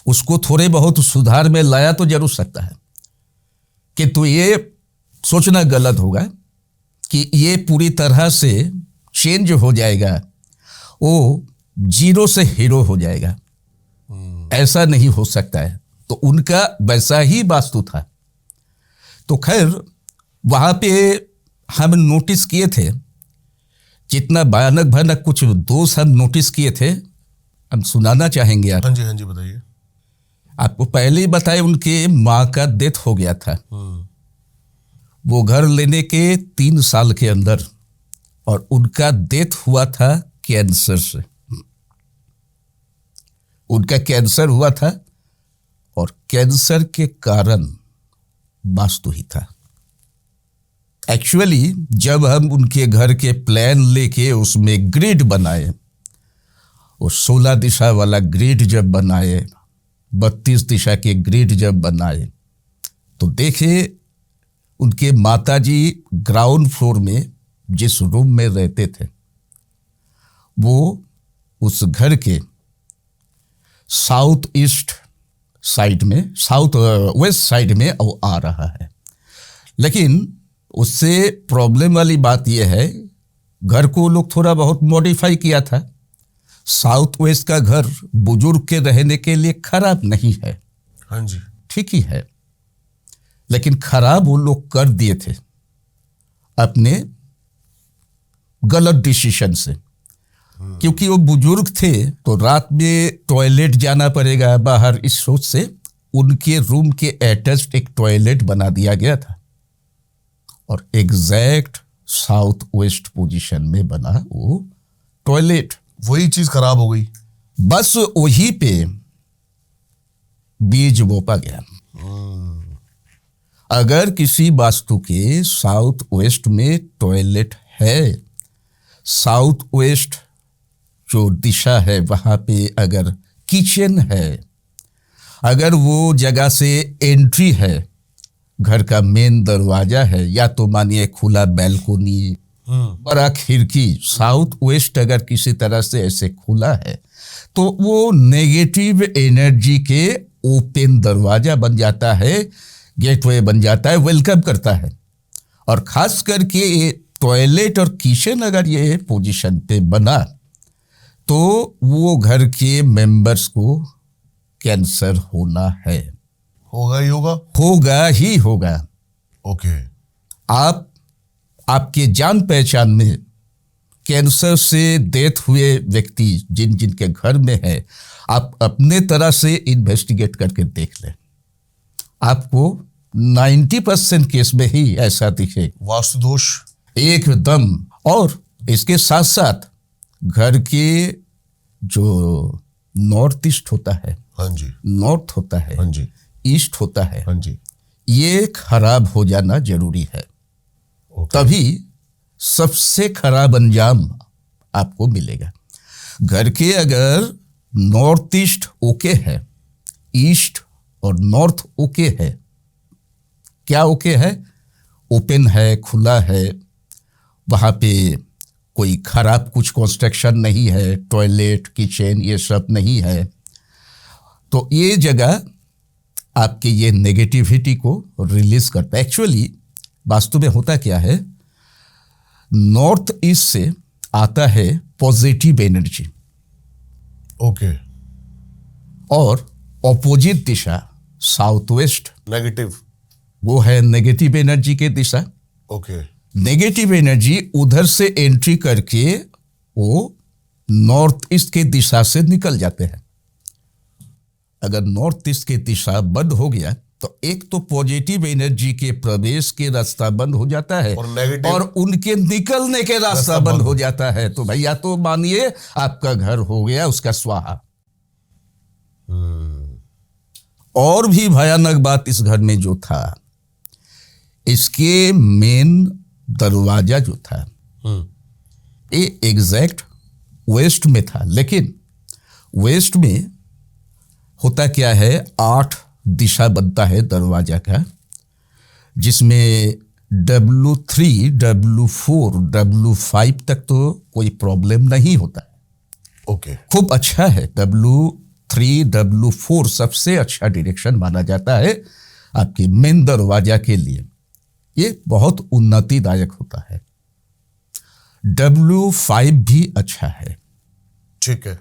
उसको थोड़े बहुत सुधार में लाया तो जरूर सकता है। किंतु ये सोचना गलत होगा कि ये पूरी तरह से चेंज हो जाएगा, वो 0 से हीरो हो जाएगा। ऐसा नहीं हो सकता है। तो उनका वैसा ही वास्तु था। तो खैर वहां पे हम नोटिस किए थे, जितना भयानक कुछ दोष हम नोटिस किए थे, हम सुनाना चाहेंगे आप। हाँ जी बताइए। आपको पहले ही बताए, उनके माँ का डेथ हो गया था वो घर लेने के 3 साल के अंदर, और उनका डेथ हुआ था कैंसर से। उनका कैंसर हुआ था और कैंसर के कारण वास्तु ही था। एक्चुअली जब हम उनके घर के प्लान लेके उसमें ग्रिड बनाए, वो 16 दिशा वाला ग्रिड जब बनाए, 32 दिशा के ग्रिड जब बनाए तो देखे उनके माताजी ग्राउंड फ्लोर में जिस रूम में रहते थे वो उस घर के साउथ ईस्ट साइड में, साउथ वेस्ट साइड में वो आ रहा है। लेकिन उससे प्रॉब्लम वाली बात यह है, घर को लोग थोड़ा बहुत मॉडिफाई किया था। साउथ वेस्ट का घर बुजुर्ग के रहने के लिए खराब नहीं है, हाँ जी, ठीक ही है, लेकिन खराब वो लोग कर दिए थे अपने गलत डिसीजन से। क्योंकि वो बुजुर्ग थे तो रात में टॉयलेट जाना पड़ेगा बाहर, इस सोच से उनके रूम के अटैच्ड एक टॉयलेट बना दिया गया था और एग्जैक्ट साउथ वेस्ट पोजीशन में बना वो टॉयलेट। वही चीज खराब हो गई, बस वही पे बीज बोपा गया। अगर किसी वास्तु के साउथ वेस्ट में टॉयलेट है, साउथ वेस्ट जो दिशा है वहां पे अगर किचन है, अगर वो जगह से एंट्री है, घर का मेन दरवाजा है, या तो मानिए खुला बैल्कोनी, बड़ा खिड़की, साउथ वेस्ट अगर किसी तरह से ऐसे खुला है तो वो नेगेटिव एनर्जी के ओपन दरवाजा बन जाता है, गेटवे बन जाता है, वेलकम करता है। और खास करके टॉयलेट और किचन अगर ये पोजीशन पे बना तो वो घर के मेंबर्स को कैंसर होना है, होगा ही होगा, होगा ही होगा। ओके, आपके जान पहचान में कैंसर से डेथ हुए व्यक्ति जिन जिनके घर में है, आप अपने तरह से इन्वेस्टिगेट करके देख लें, आपको 90% केस में ही ऐसा दिखे, वास्तु दोष एकदम। और इसके साथ साथ घर के जो नॉर्थ ईस्ट होता है, हाँ जी, नॉर्थ होता है, हाँ जी, ईस्ट होता है, हाँ जी, ये खराब हो जाना जरूरी है। तभी सबसे खराब अंजाम आपको मिलेगा। घर के अगर नॉर्थ ईस्ट ओके है, ईस्ट और नॉर्थ ओके है, क्या ओके है, ओपन है, खुला है, वहां पे कोई खराब कुछ कंस्ट्रक्शन नहीं है, टॉयलेट किचन ये सब नहीं है, तो ये जगह आपके ये नेगेटिविटी को रिलीज करता है। एक्चुअली वास्तु में होता क्या है, नॉर्थ ईस्ट से आता है पॉजिटिव एनर्जी, ओके, और ऑपोजिट दिशा साउथ वेस्ट नेगेटिव, वो है नेगेटिव एनर्जी की दिशा। ओके, नेगेटिव एनर्जी उधर से एंट्री करके वो नॉर्थ ईस्ट के दिशा से निकल जाते हैं। अगर नॉर्थ ईस्ट की दिशा बंद हो गया तो एक तो पॉजिटिव एनर्जी के प्रवेश के रास्ता बंद हो जाता है और उनके निकलने के रास्ता बंद हो जाता है। तो भैया तो मानिए आपका घर हो गया उसका स्वाहा। और भी भयानक बात इस घर में जो था, इसके मेन दरवाजा जो था ये एग्जैक्ट वेस्ट में था, लेकिन वेस्ट में होता क्या है, 8 दिशा बनता है दरवाजा का, जिसमें W3, W4, W5 तक तो कोई प्रॉब्लम नहीं होता है। ओके, खूब अच्छा है। W3, W4 सबसे अच्छा डायरेक्शन माना जाता है आपके मेन दरवाजा के लिए, ये बहुत उन्नतिदायक होता है। W5 भी अच्छा है, ठीक है,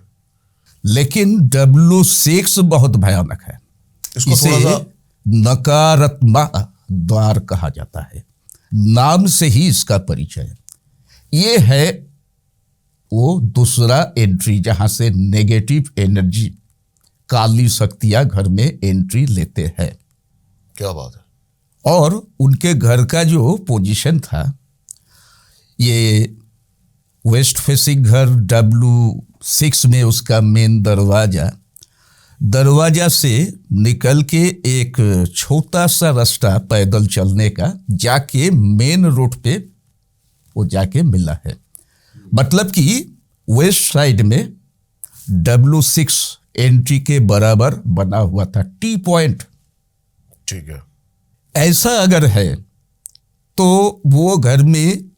लेकिन W6 बहुत भयानक है। इसे नकारात्मक द्वार कहा जाता है, नाम से ही इसका परिचय। ये है वो दूसरा एंट्री जहां से नेगेटिव एनर्जी, काली शक्तियां घर में एंट्री लेते हैं। क्या बात है। और उनके घर का जो पोजीशन था, ये वेस्ट फेसिंग घर, W6 में उसका मेन दरवाजा से निकल के एक छोटा सा रास्ता पैदल चलने का जाके मेन रोड पे वो जाके मिला है। मतलब कि वेस्ट साइड में W6 एंट्री के बराबर बना हुआ था, टी पॉइंट। ठीक है। ऐसा अगर है तो वो घर में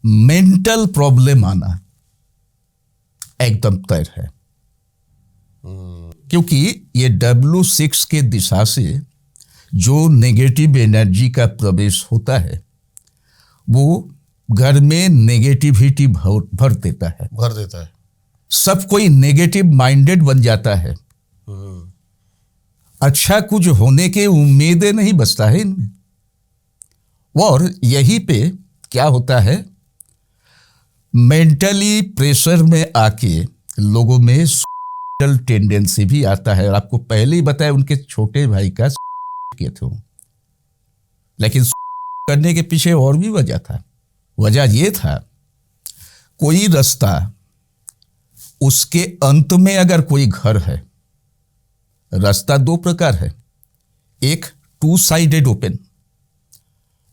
मेंटल प्रॉब्लम आना एकदम तय है, क्योंकि ये W6 के दिशा से जो नेगेटिव एनर्जी का प्रवेश होता है वो घर में नेगेटिविटी भर देता है, भर देता है। सब कोई नेगेटिव माइंडेड बन जाता है, अच्छा कुछ होने के उम्मीदें नहीं बचता है इनमें। और यहीं पे क्या होता है, मेंटली प्रेशर में आके लोगों में सुसाइडल टेंडेंसी भी आता है। और आपको पहले ही बताया उनके छोटे भाई का किए थे, लेकिन करने के पीछे और भी वजह था। वजह ये था, कोई रास्ता, उसके अंत में अगर कोई घर है, रास्ता दो प्रकार है, एक 2 साइडेड ओपन,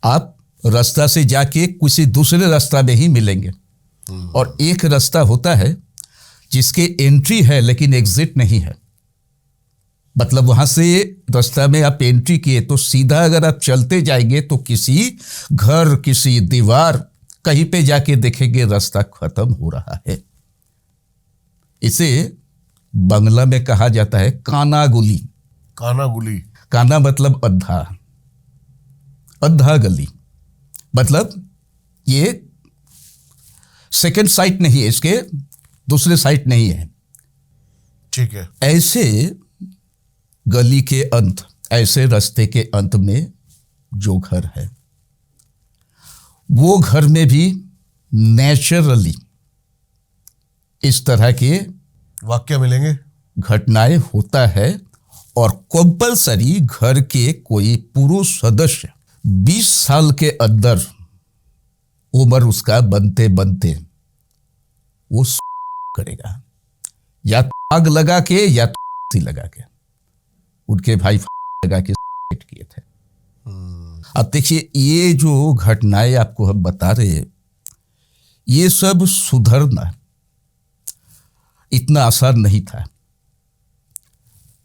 आप रास्ता से जाके किसी दूसरे रास्ता में ही मिलेंगे, और एक रास्ता होता है जिसके एंट्री है लेकिन एग्जिट नहीं है। मतलब वहां से रास्ता में आप एंट्री किए तो सीधा अगर आप चलते जाएंगे तो किसी घर, किसी दीवार, कहीं पे जाके देखेंगे रास्ता खत्म हो रहा है। इसे बांग्ला में कहा जाता है कानागुली। कानागुली, काना मतलब अद्धा, अद्धा गली, मतलब ये सेकंड साइट नहीं है, इसके दूसरे साइट नहीं है। ठीक है। ऐसे गली के अंत, ऐसे रास्ते के अंत में जो घर है, वो घर में भी नेचुरली इस तरह के वाक्य मिलेंगे, घटनाएं होता है। और कंपलसरी घर के कोई पुरुष सदस्य 20 साल के अंदर उम्र उसका बनते बनते वो करेगा, या आग लगा के या लगा के। उनके भाई लगा के किए थे। अब देखिए, ये जो घटनाएं आपको हम बता रहे हैं, ये सब सुधरना इतना आसान नहीं था।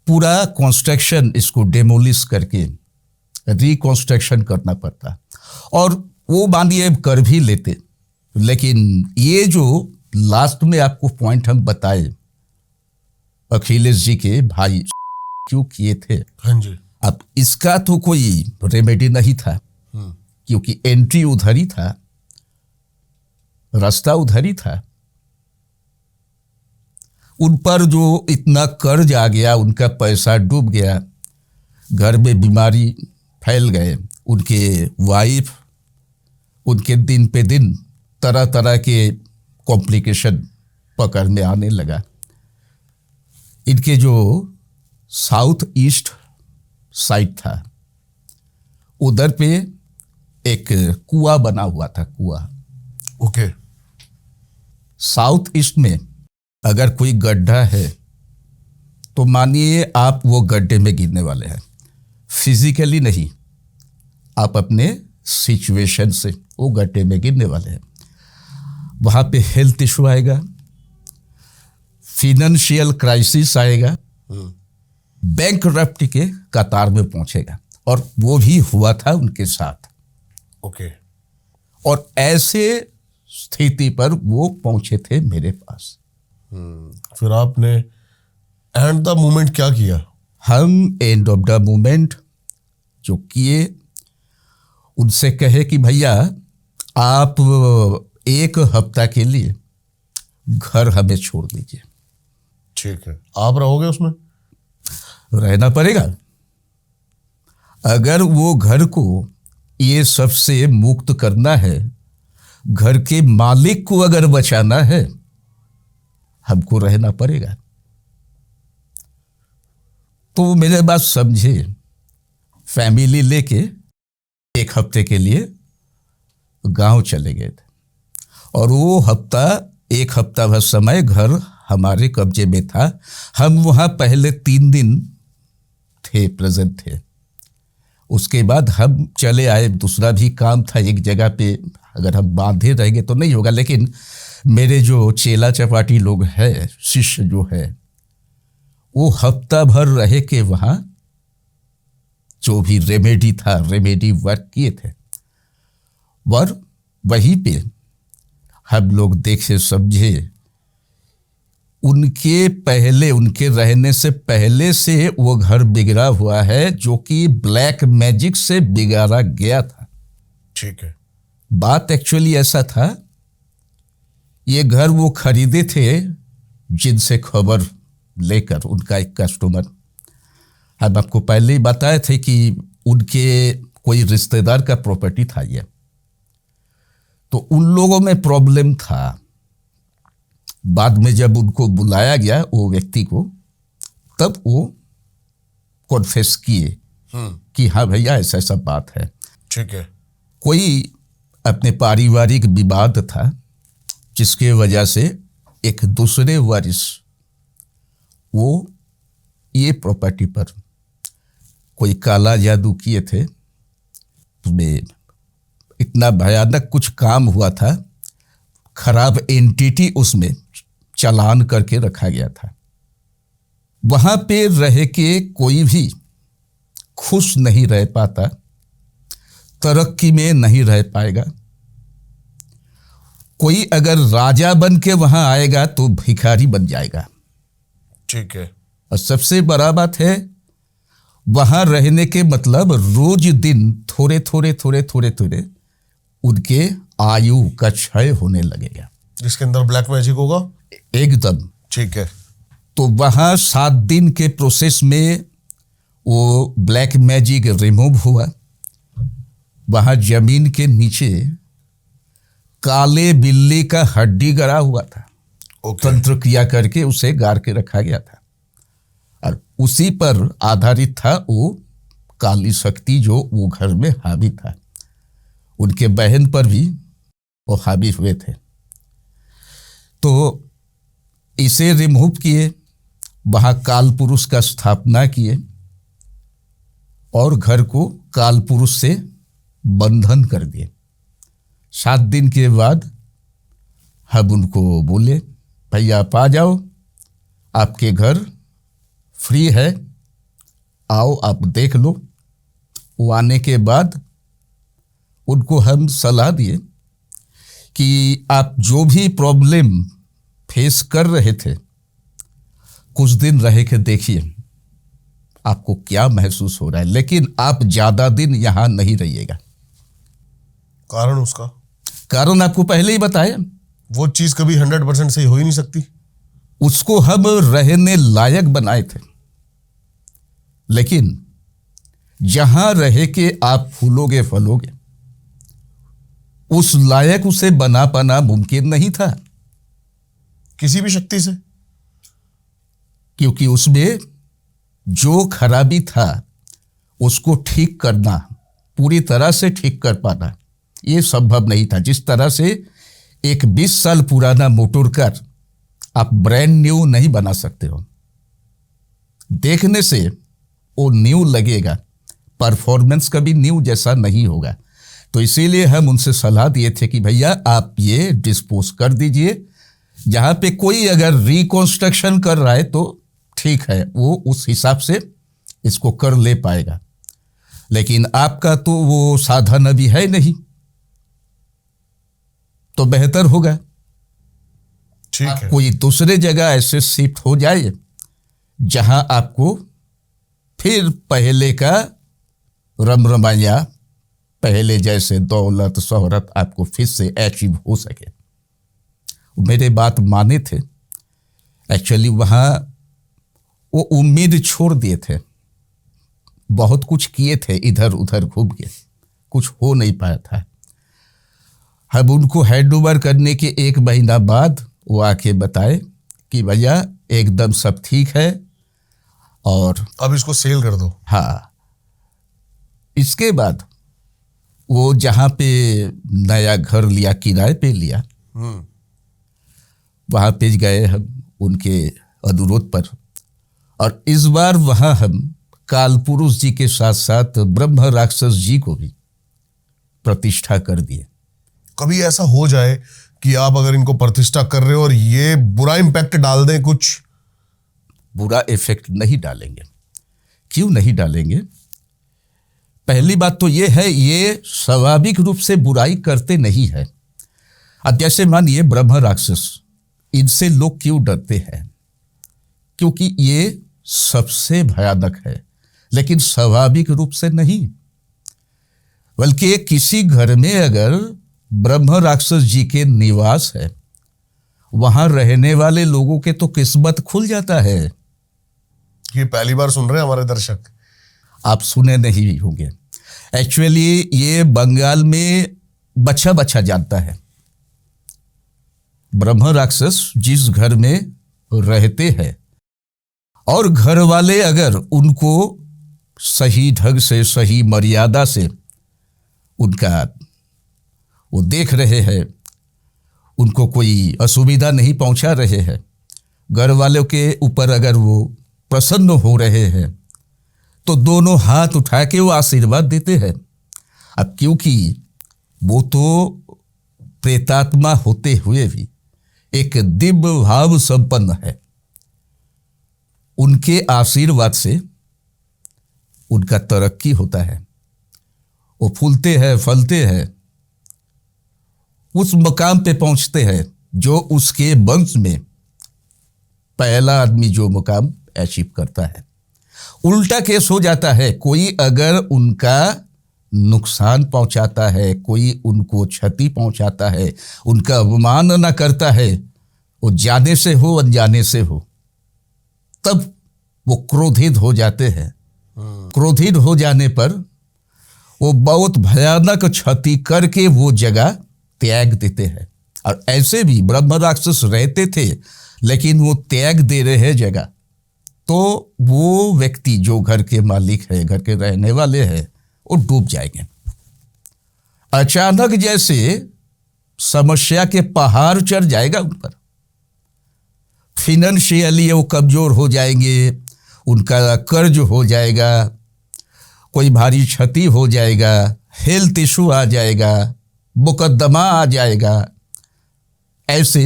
पूरा कंस्ट्रक्शन, इसको डेमोलिश करके रिकंस्ट्रक्शन करना पड़ता, और वो मानिए कर भी लेते, लेकिन ये जो लास्ट में आपको पॉइंट हम बताए, अखिलेश जी के भाई क्यों किए थे, हाँ जी, अब इसका तो कोई रेमेडी नहीं था, क्योंकि एंट्री उधर ही था, रास्ता उधर ही था। उन पर जो इतना कर्ज आ गया, उनका पैसा डूब गया, घर में बीमारी फैल गए, उनके वाइफ, उनके दिन पे दिन तरह तरह के कॉम्प्लिकेशन पकड़ में आने लगा। इनके जो साउथ ईस्ट साइड था, उधर पे एक कुआं बना हुआ था, कुआं। ओके। साउथ ईस्ट में अगर कोई गड्ढा है तो मानिए आप वो गड्ढे में गिरने वाले हैं, फिजिकली नहीं, आप अपने सिचुएशन से वो गड्ढे में गिरने वाले हैं। वहाँ पे हेल्थ इशू आएगा, फिनेंशियल क्राइसिस आएगा, बैंकरप्टी के कतार में पहुंचेगा, और वो भी हुआ था उनके साथ। ओके। और ऐसे स्थिति पर वो पहुंचे थे मेरे पास। फिर आपने एंड द मोमेंट क्या किया? हम एंड ऑफ द मोमेंट जो किए, उनसे कहे कि भैया आप 1 हफ्ता के लिए घर हमें छोड़ दीजिए। ठीक है। आप रहोगे उसमें? रहना पड़ेगा। अगर वो घर को ये सबसे मुक्त करना है, घर के मालिक को अगर बचाना है, हमको रहना पड़ेगा। तो मेरे बात समझे, फैमिली लेके 1 हफ्ते के लिए गांव चले गए थे, और वो हफ्ता, 1 हफ्ता भर समय घर हमारे कब्जे में था। हम वहाँ पहले 3 दिन थे, प्रेजेंट थे। उसके बाद हम चले आए, दूसरा भी काम था एक जगह पे, अगर हम बांधे रहेंगे तो नहीं होगा। लेकिन मेरे जो चेला चपाटी लोग हैं, शिष्य जो है, वो हफ्ता भर रहे के वहां जो भी रेमेडी वर्क किए थे, और वहीं पे हम लोग देखे समझे उनके रहने से पहले से वो घर बिगड़ा हुआ है, जो कि ब्लैक मैजिक से बिगाड़ा गया था। ठीक है। बात एक्चुअली ऐसा था, ये घर वो खरीदे थे जिनसे खबर लेकर, उनका एक कस्टमर, हम आपको पहले ही बताए थे कि उनके कोई रिश्तेदार का प्रॉपर्टी था ये, तो उन लोगों में प्रॉब्लम था। बाद में जब उनको बुलाया गया वो व्यक्ति को, तब वो कॉन्फेस किए कि हाँ भैया ऐसा ऐसा बात है। ठीक है। कोई अपने पारिवारिक विवाद था जिसके वजह से एक दूसरे वारिस वो ये प्रॉपर्टी पर कोई काला जादू किए थे। उसमें इतना भयानक कुछ काम हुआ था, खराब एंटिटी उसमें चालान करके रखा गया था। वहां पे रह के कोई भी खुश नहीं रह पाता, तरक्की में नहीं रह पाएगा। कोई अगर राजा बन के वहां आएगा तो भिखारी बन जाएगा। ठीक है। और सबसे बड़ा बात है, वहां रहने के मतलब रोज दिन थोड़े थोड़े उनके आयु का क्षय होने लगेगा, जिसके अंदर ब्लैक मैजिक होगा एकदम। ठीक है। तो वहां 7 दिन के प्रोसेस में वो ब्लैक मैजिक रिमूव हुआ। वहां जमीन के नीचे काले बिल्ली का हड्डी गड़ा हुआ था। तंत्र क्रिया करके उसे गाड़ के रखा गया था, और उसी पर आधारित था वो काली शक्ति जो वो घर में हावी था। उनके बहन पर भी वो हावी हुए थे। तो इसे रिमूव किए, वहां काल पुरुष का स्थापना किए, और घर को काल पुरुष से बंधन कर दिए। 7 दिन के बाद हम उनको बोले, भैया आप आ जाओ, आपके घर फ्री है, आओ आप देख लो। वो आने के बाद उनको हम सलाह दिए कि आप जो भी प्रॉब्लम फेस कर रहे थे, कुछ दिन रह के देखिए आपको क्या महसूस हो रहा है, लेकिन आप ज्यादा दिन यहां नहीं रहिएगा। कारण उसका कारण आपको पहले ही बताया, वो चीज कभी 100% सही हो ही नहीं सकती। उसको हम रहने लायक बनाए थे, लेकिन जहां रह के आप फूलोगे फलोगे, उस लायक उसे बना पाना मुमकिन नहीं था किसी भी शक्ति से, क्योंकि उसमें जो खराबी था उसको ठीक करना, पूरी तरह से ठीक कर पाना, ये संभव नहीं था। जिस तरह से एक 20 साल पुराना मोटर कार आप ब्रांड न्यू नहीं बना सकते हो, देखने से वो न्यू लगेगा, परफॉर्मेंस कभी न्यू जैसा नहीं होगा। तो इसीलिए हम उनसे सलाह दिए थे कि भैया आप ये डिस्पोज कर दीजिए। जहां पे कोई अगर रिकंस्ट्रक्शन कर रहा है तो ठीक है, वो उस हिसाब से इसको कर ले पाएगा, लेकिन आपका तो वो साधन अभी है नहीं, तो बेहतर होगा ठीक है, कोई दूसरे जगह ऐसे शिफ्ट हो जाए जहां आपको फिर पहले का रमरमाया, पहले जैसे दौलत शोहरत आपको फिर से अचीव हो सके। मेरे बात माने थे। एक्चुअली वहां वो उम्मीद छोड़ दिए थे, बहुत कुछ किए थे, इधर उधर घूम के कुछ हो नहीं पाया था। हम उनको हैंड ओवर करने के 1 महीना बाद वो आके बताए कि भैया एकदम सब ठीक है और अब इसको सेल कर दो। हाँ, इसके बाद वो जहां पे नया घर लिया, किराए पे लिया, वहां पे गए हम उनके अनुरोध पर, और इस बार वहां हम काल पुरुष जी के साथ साथ ब्रह्म राक्षस जी को भी प्रतिष्ठा कर दिए। कभी ऐसा हो जाए कि आप अगर इनको प्रतिष्ठा कर रहे हो और ये बुरा इंपैक्ट डाल दें कुछ, बुरा इफेक्ट नहीं डालेंगे। क्यों नहीं डालेंगे? पहली बात तो ये है, ये स्वाभाविक रूप से बुराई करते नहीं है। अब जैसे मानिए ब्रह्म राक्षस, इनसे लोग क्यों डरते हैं? क्योंकि ये सबसे भयानक है, लेकिन स्वाभाविक रूप से नहीं। बल्कि किसी घर में अगर ब्रह्म राक्षस जी के निवास है, वहां रहने वाले लोगों के तो किस्मत खुल जाता है। ये पहली बार सुन रहे हैं हमारे दर्शक। आप सुने नहीं होंगे। एक्चुअली ये बंगाल में बच्चा बच्चा जानता है। ब्रह्म राक्षस जिस घर में रहते हैं और घर वाले अगर उनको सही ढंग से, सही मर्यादा से उनका वो देख रहे हैं, उनको कोई असुविधा नहीं पहुंचा रहे हैं, घर वालों के ऊपर अगर वो प्रसन्न हो रहे हैं, तो दोनों हाथ उठा के वो आशीर्वाद देते हैं। अब क्योंकि वो तो प्रेतात्मा होते हुए भी एक दिव्य भाव संपन्न है, उनके आशीर्वाद से उनका तरक्की होता है। वो फूलते हैं, फलते हैं, उस मकाम पे पहुंचते हैं जो उसके वंश में पहला आदमी जो मुकाम अचीव करता है। उल्टा केस हो जाता है, कोई अगर उनका नुकसान पहुंचाता है, कोई उनको क्षति पहुंचाता है, उनका अवमानना करता है, वो जाने से हो अनजाने से हो, तब वो क्रोधित हो जाते हैं। क्रोधित हो जाने पर वो बहुत भयानक क्षति करके वो जगह त्याग देते हैं। और ऐसे भी ब्रह्म राक्षस रहते थे, लेकिन वो त्याग दे रहे हैं जगह, तो वो व्यक्ति जो घर के मालिक है, घर के रहने वाले हैं, वो डूब जाएंगे। अचानक जैसे समस्या के पहाड़ चढ़ जाएगा उन पर। फिनेंशियली वो कमजोर हो जाएंगे, उनका कर्ज हो जाएगा, कोई भारी क्षति हो जाएगा, हेल्थ इशू आ जाएगा, मुकदमा आ जाएगा। ऐसे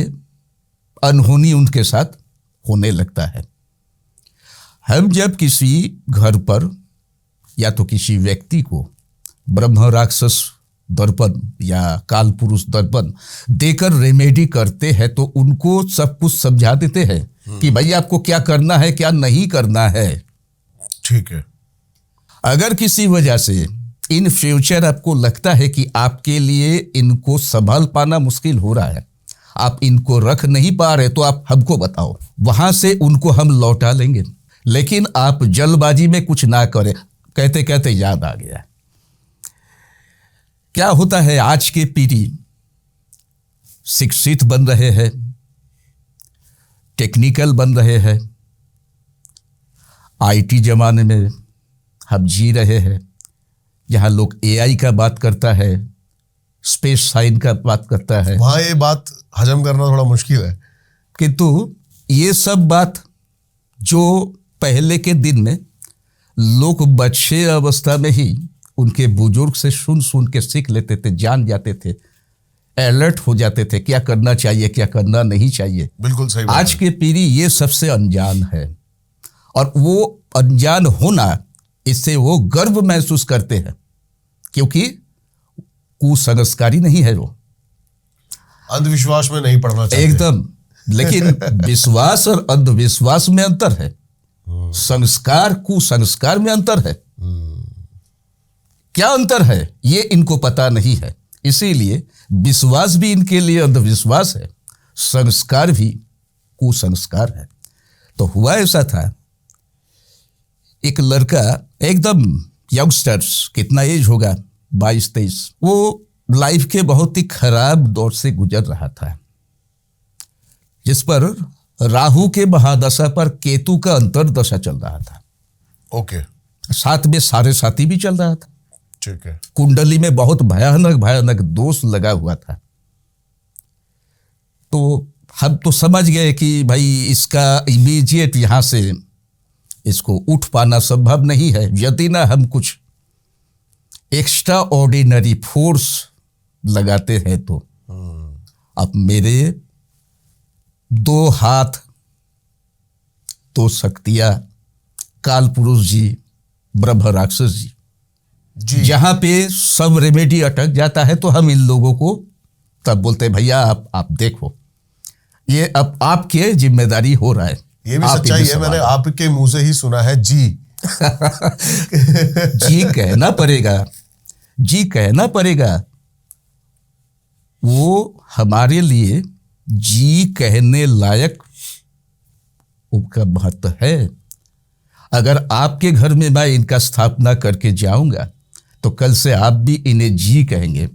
अनहोनी उनके साथ होने लगता है। हम जब किसी घर पर या तो किसी व्यक्ति को ब्रह्म राक्षस दर्पण या काल पुरुष दर्पण देकर रेमेडी करते हैं, तो उनको सब कुछ समझा देते हैं कि भाई आपको क्या करना है, क्या नहीं करना है। ठीक है। अगर किसी वजह से इन फ्यूचर आपको लगता है कि आपके लिए इनको संभाल पाना मुश्किल हो रहा है, आप इनको रख नहीं पा रहे, तो आप हमको बताओ, वहां से उनको हम लौटा लेंगे। लेकिन आप जल्दबाजी में कुछ ना करें। कहते कहते याद आ गया, क्या होता है, आज के पीढ़ी शिक्षित बन रहे हैं, टेक्निकल बन रहे हैं, आईटी जमाने में हम जी रहे हैं, जहां लोग एआई का बात करता है, स्पेस साइंस का बात करता है। वहां ये बात हजम करना थोड़ा मुश्किल है। किंतु ये सब बात जो पहले के दिन में लोग बच्चे अवस्था में ही उनके बुजुर्ग से सुन सुन के सीख लेते थे, जान जाते थे, अलर्ट हो जाते थे, क्या करना चाहिए, क्या करना नहीं चाहिए। बिल्कुल सही बात आज है। की पीढ़ी ये सबसे अनजान है, और वो अनजान होना, इससे वो गर्व महसूस करते हैं, क्योंकि कुसंस्कारी नहीं है वो। अंधविश्वास में नहीं पड़ना चाहिए एकदम। लेकिन विश्वास और अंधविश्वास में अंतर है, संस्कार कुसंस्कार में अंतर है। क्या अंतर है ये इनको पता नहीं है। इसीलिए विश्वास भी इनके लिए अंधविश्वास है, संस्कार भी कुसंस्कार है। तो हुआ ऐसा था, एक लड़का एकदम यंगस्टर्स, कितना एज होगा, 22-23, वो लाइफ के बहुत ही खराब दौर से गुजर रहा था, जिस पर राहु के महादशा पर केतु का अंतर्दशा चल रहा था। ओके। साथ में सारे साथी भी चल रहा था। ठीक है। कुंडली में बहुत भयानक भयानक दोष लगा हुआ था। तो हम तो समझ गए कि भाई इसका इमीडिएट यहां से इसको उठ पाना संभव नहीं है, यदि ना हम कुछ एक्स्ट्रा ऑर्डिनरी फोर्स लगाते हैं। तो अब मेरे 2 हाथ तो शक्तियां, काल पुरुष जी, ब्रह्म राक्षस जी, जी जहां पे सब रेमेडी अटक जाता है तो हम इन लोगों को तब बोलते हैं भैया आप देखो, ये अब आपके जिम्मेदारी हो रहा है। ये भी आप सच्चाई इन्हें है, मैंने संभालो। आपके मुंह से ही सुना है जी। जी कहना पड़ेगा, जी कहना पड़ेगा। वो हमारे लिए जी कहने लायक उनका महत्व है। अगर आपके घर में मैं इनका स्थापना करके जाऊंगा तो कल से आप भी इन्हें जी कहेंगे,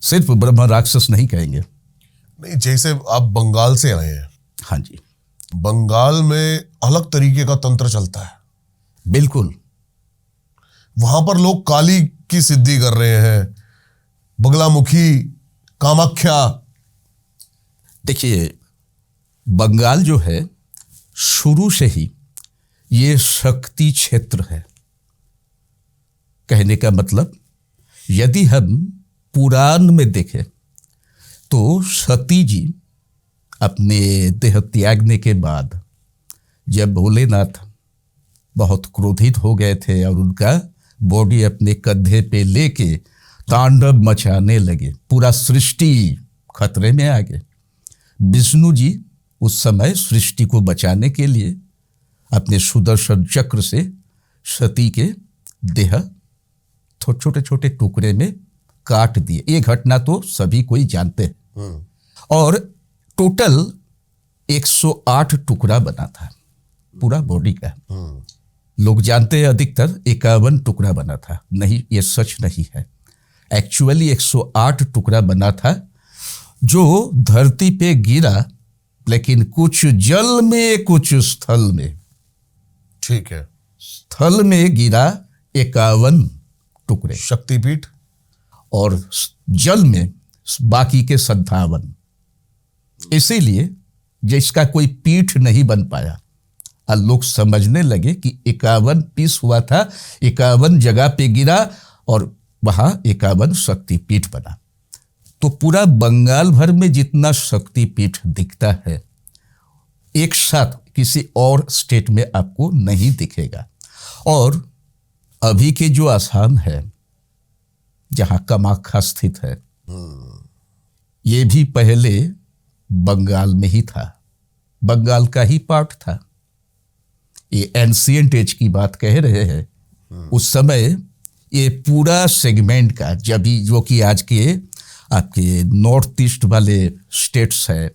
सिर्फ ब्रह्म राक्षस नहीं कहेंगे। नहीं, जैसे आप बंगाल से आए हैं, हाँ जी, बंगाल में अलग तरीके का तंत्र चलता है। बिल्कुल। वहां पर लोग काली की सिद्धि कर रहे हैं, बगलामुखी, कामाख्या। देखिए, बंगाल जो है शुरू से ही ये शक्ति क्षेत्र है। कहने का मतलब, यदि हम पुराण में देखें तो सती जी अपने देह त्यागने के बाद जब भोलेनाथ बहुत क्रोधित हो गए थे और उनका बॉडी अपने कंधे पे लेके तांडव मचाने लगे, पूरा सृष्टि खतरे में आ गए। विष्णु जी उस समय सृष्टि को बचाने के लिए अपने सुदर्शन चक्र से सती के देह छोटे छोटे टुकड़े में काट दिए। ये घटना तो सभी कोई जानते हैं। और टोटल 108 टुकड़ा बना था पूरा बॉडी का। लोग जानते हैं अधिकतर 51 टुकड़ा बना था। नहीं, ये सच नहीं है। एक्चुअली 108 टुकड़ा बना था जो धरती पे गिरा, लेकिन कुछ जल में कुछ स्थल में। ठीक है। स्थल में गिरा 51 टुकड़े, शक्तिपीठ, और जल में बाकी के 57। इसीलिए जिसका कोई पीठ नहीं बन पाया, और लोग समझने लगे कि 51 पीस हुआ था, 51 जगह पे गिरा और वहां 51 शक्तिपीठ बना। तो पूरा बंगाल भर में जितना शक्तिपीठ दिखता है, एक साथ किसी और स्टेट में आपको नहीं दिखेगा। और अभी के जो आसाम है, जहां कामाख्या स्थित है, ये भी पहले बंगाल में ही था, बंगाल का ही पार्ट था। ये एंशिएंट एज की बात कह रहे हैं। उस समय ये पूरा सेगमेंट का, जब भी जो कि आज के आपके नॉर्थ ईस्ट वाले स्टेट्स है,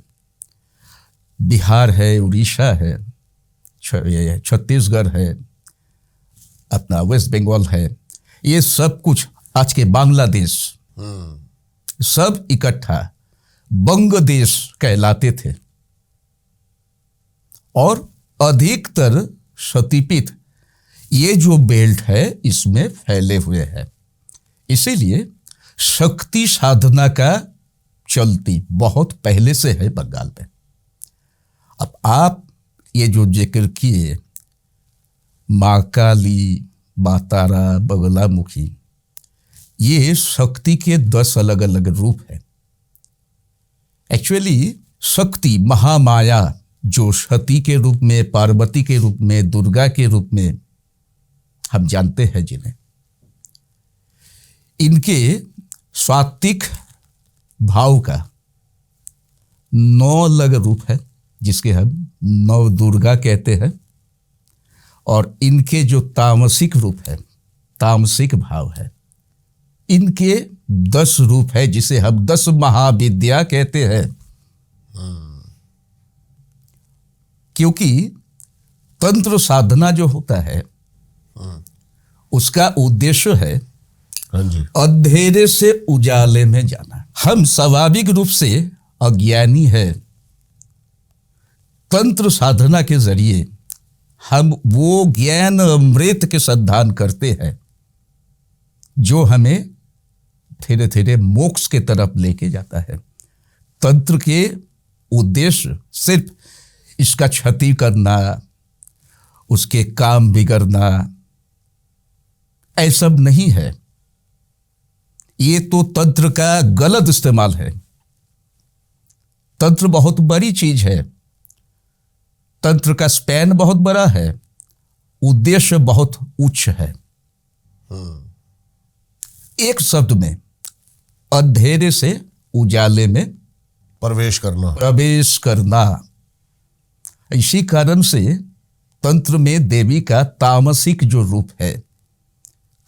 बिहार है, उड़ीसा है, छत्तीसगढ़ है, अपना वेस्ट बंगाल है, ये सब कुछ आज के बांग्लादेश, सब इकट्ठा बंग देश कहलाते थे। और अधिकतर शक्तिपीठ ये जो बेल्ट है इसमें फैले हुए हैं। इसीलिए शक्ति साधना का चलती बहुत पहले से है बंगाल में। अब आप ये जो जिक्र किए, माँ काली, माँ तारा, बगलामुखी, ये शक्ति के 10 अलग अलग रूप हैं। एक्चुअली शक्ति महामाया, जो सती के रूप में, पार्वती के रूप में, दुर्गा के रूप में हम जानते हैं जिन्हें, इनके सात्विक भाव का 9 अलग रूप है, जिसके हम 9 दुर्गा कहते हैं। और इनके जो तामसिक रूप है, तामसिक भाव है, इनके 10 रूप है, जिसे हम 10 महाविद्या कहते हैं। क्योंकि तंत्र साधना जो होता है उसका उद्देश्य है अंधेरे से उजाले में जाना। हम स्वाभाविक रूप से अज्ञानी है। तंत्र साधना के जरिए हम वो ज्ञान अमृत के संधान करते हैं जो हमें धीरे धीरे मोक्ष के तरफ लेके जाता है। तंत्र के उद्देश्य सिर्फ इसका क्षति करना, उसके काम बिगड़ना, ऐसा नहीं है। ये तो तंत्र का गलत इस्तेमाल है। तंत्र बहुत बड़ी चीज है। तंत्र का स्पैन बहुत बड़ा है, उद्देश्य बहुत उच्च है। एक शब्द में अंधेरे से उजाले में प्रवेश करना। इसी कारण से तंत्र में देवी का तामसिक जो रूप है,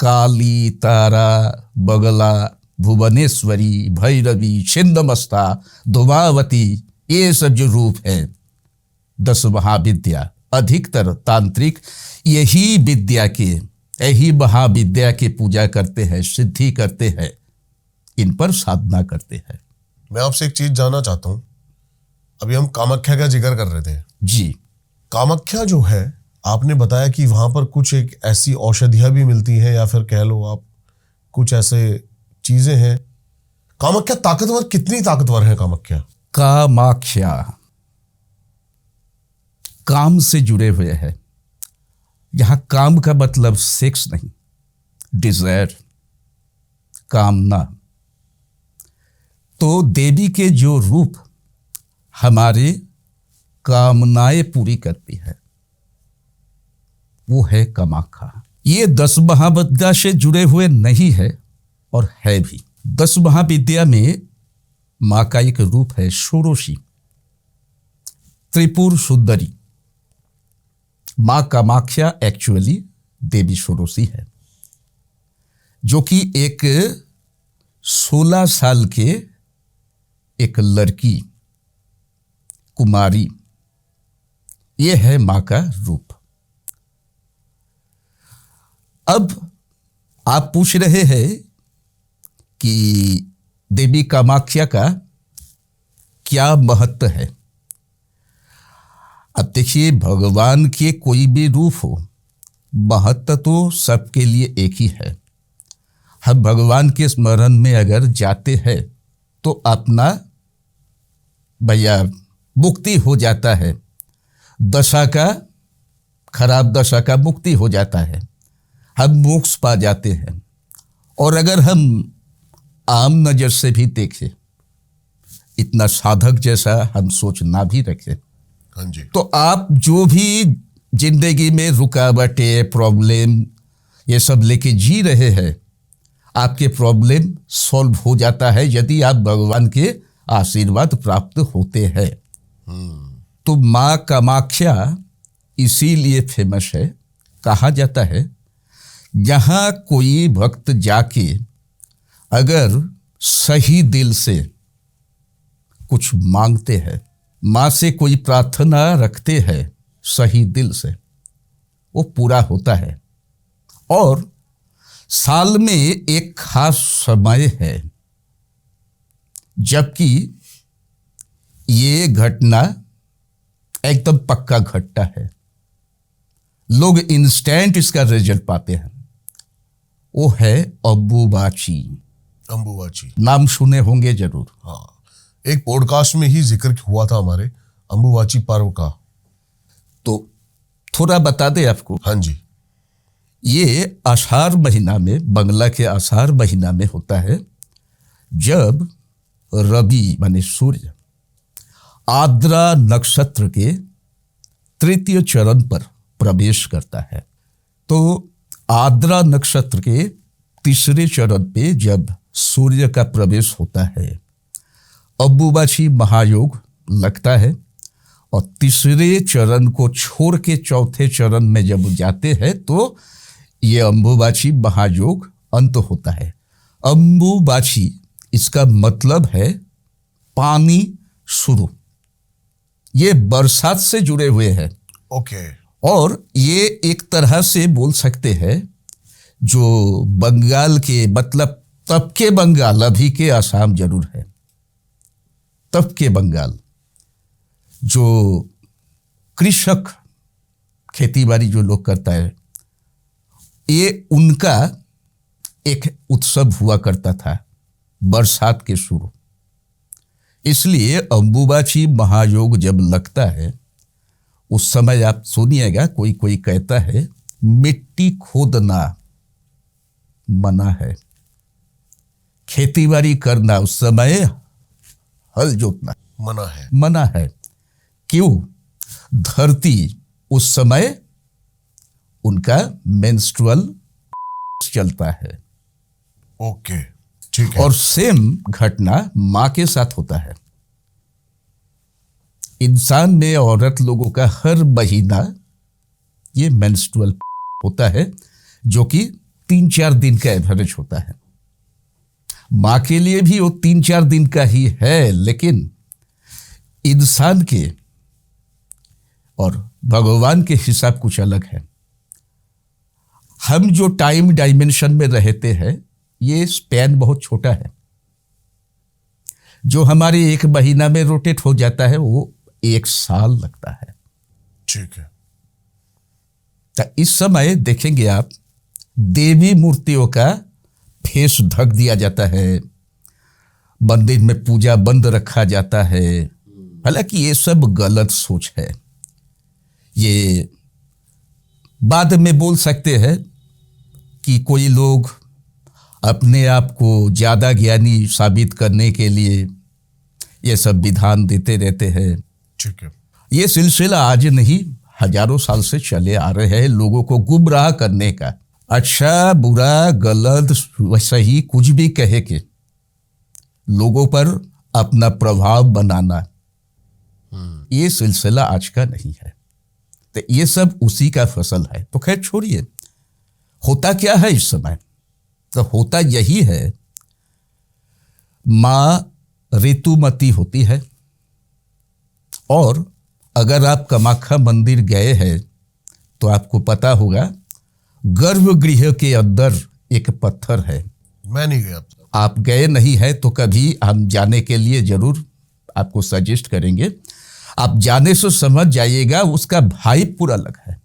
काली, तारा, बगला, भुवनेश्वरी, भैरवी, छिन्नमस्ता, धुमावती, ये सब जो रूप है 10 महाविद्या, अधिकतर तांत्रिक यही महाविद्या के पूजा करते हैं, सिद्धि करते हैं, इन पर साधना करते हैं। मैं आपसे एक चीज जानना चाहता हूं। अभी हम कामाख्या का जिक्र कर रहे थे जी। कामाख्या जो है, आपने बताया कि वहां पर कुछ एक ऐसी औषधियां भी मिलती हैं, या फिर कह लो आप कुछ ऐसे चीजें हैं। कामाख्या ताकतवर, कितनी ताकतवर है कामाख्या? कामाख्या काम से जुड़े हुए हैं। यहां काम का मतलब सेक्स नहीं, डिजायर, कामना। तो देवी के जो रूप हमारे कामनाएं पूरी करती है, वो है कामाख्या। ये 10 महाविद्या से जुड़े हुए नहीं है और है भी। 10 महाविद्या में मां का एक रूप है षोडशी, त्रिपुर सुंदरी। मां कामाख्या एक्चुअली देवी षोडशी है, जो कि एक 16 साल के एक लड़की, कुमारी, ये है मां का रूप। अब आप पूछ रहे हैं कि देवी कामाख्या का क्या महत्व है। अब देखिए, भगवान के कोई भी रूप हो, महत्व तो सबके लिए एक ही है। हम भगवान के स्मरण में अगर जाते हैं तो अपना भैया मुक्ति हो जाता है, दशा का, खराब दशा का मुक्ति हो जाता है, हम मोक्ष पा जाते हैं। और अगर हम आम नजर से भी देखें, इतना साधक जैसा हम सोच ना भी रखें, हाँ जी, तो आप जो भी जिंदगी में रुकावटें, प्रॉब्लम, ये सब लेके जी रहे हैं, आपके प्रॉब्लम सॉल्व हो जाता है यदि आप भगवान के आशीर्वाद प्राप्त होते हैं। तो मां कामाख्या इसीलिए फेमस है। कहा जाता है, जहां कोई भक्त जाके अगर सही दिल से कुछ मांगते हैं, मां से कोई प्रार्थना रखते हैं सही दिल से, वो पूरा होता है। और साल में एक खास समय है जबकि ये घटना एकदम पक्का घटता है, लोग इंस्टेंट इसका रिजल्ट पाते हैं। वो है अंबुबाची। अंबुबाची नाम सुने होंगे जरूर। हाँ, एक पॉडकास्ट में ही जिक्र हुआ था हमारे अंबुबाची पर्व का। तो थोड़ा बता दे आपको। हाँ जी। ये आषाढ़ महीना में, बंगला के आषाढ़ महीना में होता है, जब रवि माने सूर्य आद्रा नक्षत्र के 3य चरण पर प्रवेश करता है। तो आद्रा नक्षत्र के 3रे चरण पे जब सूर्य का प्रवेश होता है, अंबुबाची महायोग लगता है। और 3रे चरण को छोड़ के 4थे चरण में जब जाते हैं तो ये अंबुबाची महायोग अंत होता है। अंबुबाची इसका मतलब है पानी शुरू। ये बरसात से जुड़े हुए हैं। ओके। और ये एक तरह से बोल सकते हैं जो बंगाल के, मतलब तब के बंगाल, अभी के आसाम जरूर है, तब के बंगाल जो कृषक, खेतीबाड़ी जो लोग करता है, ये उनका एक उत्सव हुआ करता था बरसात के शुरू। इसलिए अंबुबाची महायोग जब लगता है, उस समय आप सुनिएगा, कोई कोई कहता है मिट्टी खोदना मना है, खेतीबाड़ी करना उस समय, हल जोतना मना है। मना है। क्यों? धरती उस समय उनका मेंस्ट्रुअल चलता है। ओके, ठीक है। और सेम घटना मां के साथ होता है। इंसान में औरत लोगों का हर महीना ये मेंस्ट्रुअल होता है, जो कि 3-4 दिन का एवरेज होता है। मां के लिए भी वो 3-4 दिन का ही है, लेकिन इंसान के और भगवान के हिसाब कुछ अलग है। हम जो टाइम डायमेंशन में रहते हैं, ये स्पैन बहुत छोटा है। जो हमारे 1 महीना में रोटेट हो जाता है, वो 1 साल लगता है। ठीक है। तो इस समय देखेंगे आप, देवी मूर्तियों का फेस ढक दिया जाता है, मंदिर में पूजा बंद रखा जाता है। हालांकि ये सब गलत सोच है। ये बाद में बोल सकते हैं कि कोई लोग अपने आप को ज़्यादा ज्ञानी साबित करने के लिए ये सब विधान देते रहते हैं। ठीक है। ये सिलसिला आज नहीं, हजारों साल से चले आ रहे हैं, लोगों को गुमराह करने का। अच्छा बुरा गलत सही कुछ भी कहे के लोगों पर अपना प्रभाव बनाना, ये सिलसिला आज का नहीं है। तो ये सब उसी का फसल है। तो खैर छोड़िए, होता क्या है इस समय? तो होता यही है, मां ऋतुमती होती है। और अगर आप कामाख्या मंदिर गए हैं तो आपको पता होगा, गर्भगृह के अंदर एक पत्थर है। मैं नहीं गया। आप गए नहीं है तो कभी हम जाने के लिए जरूर आपको सजेस्ट करेंगे। आप जाने से समझ जाइएगा, उसका भाई पूरा अलग है।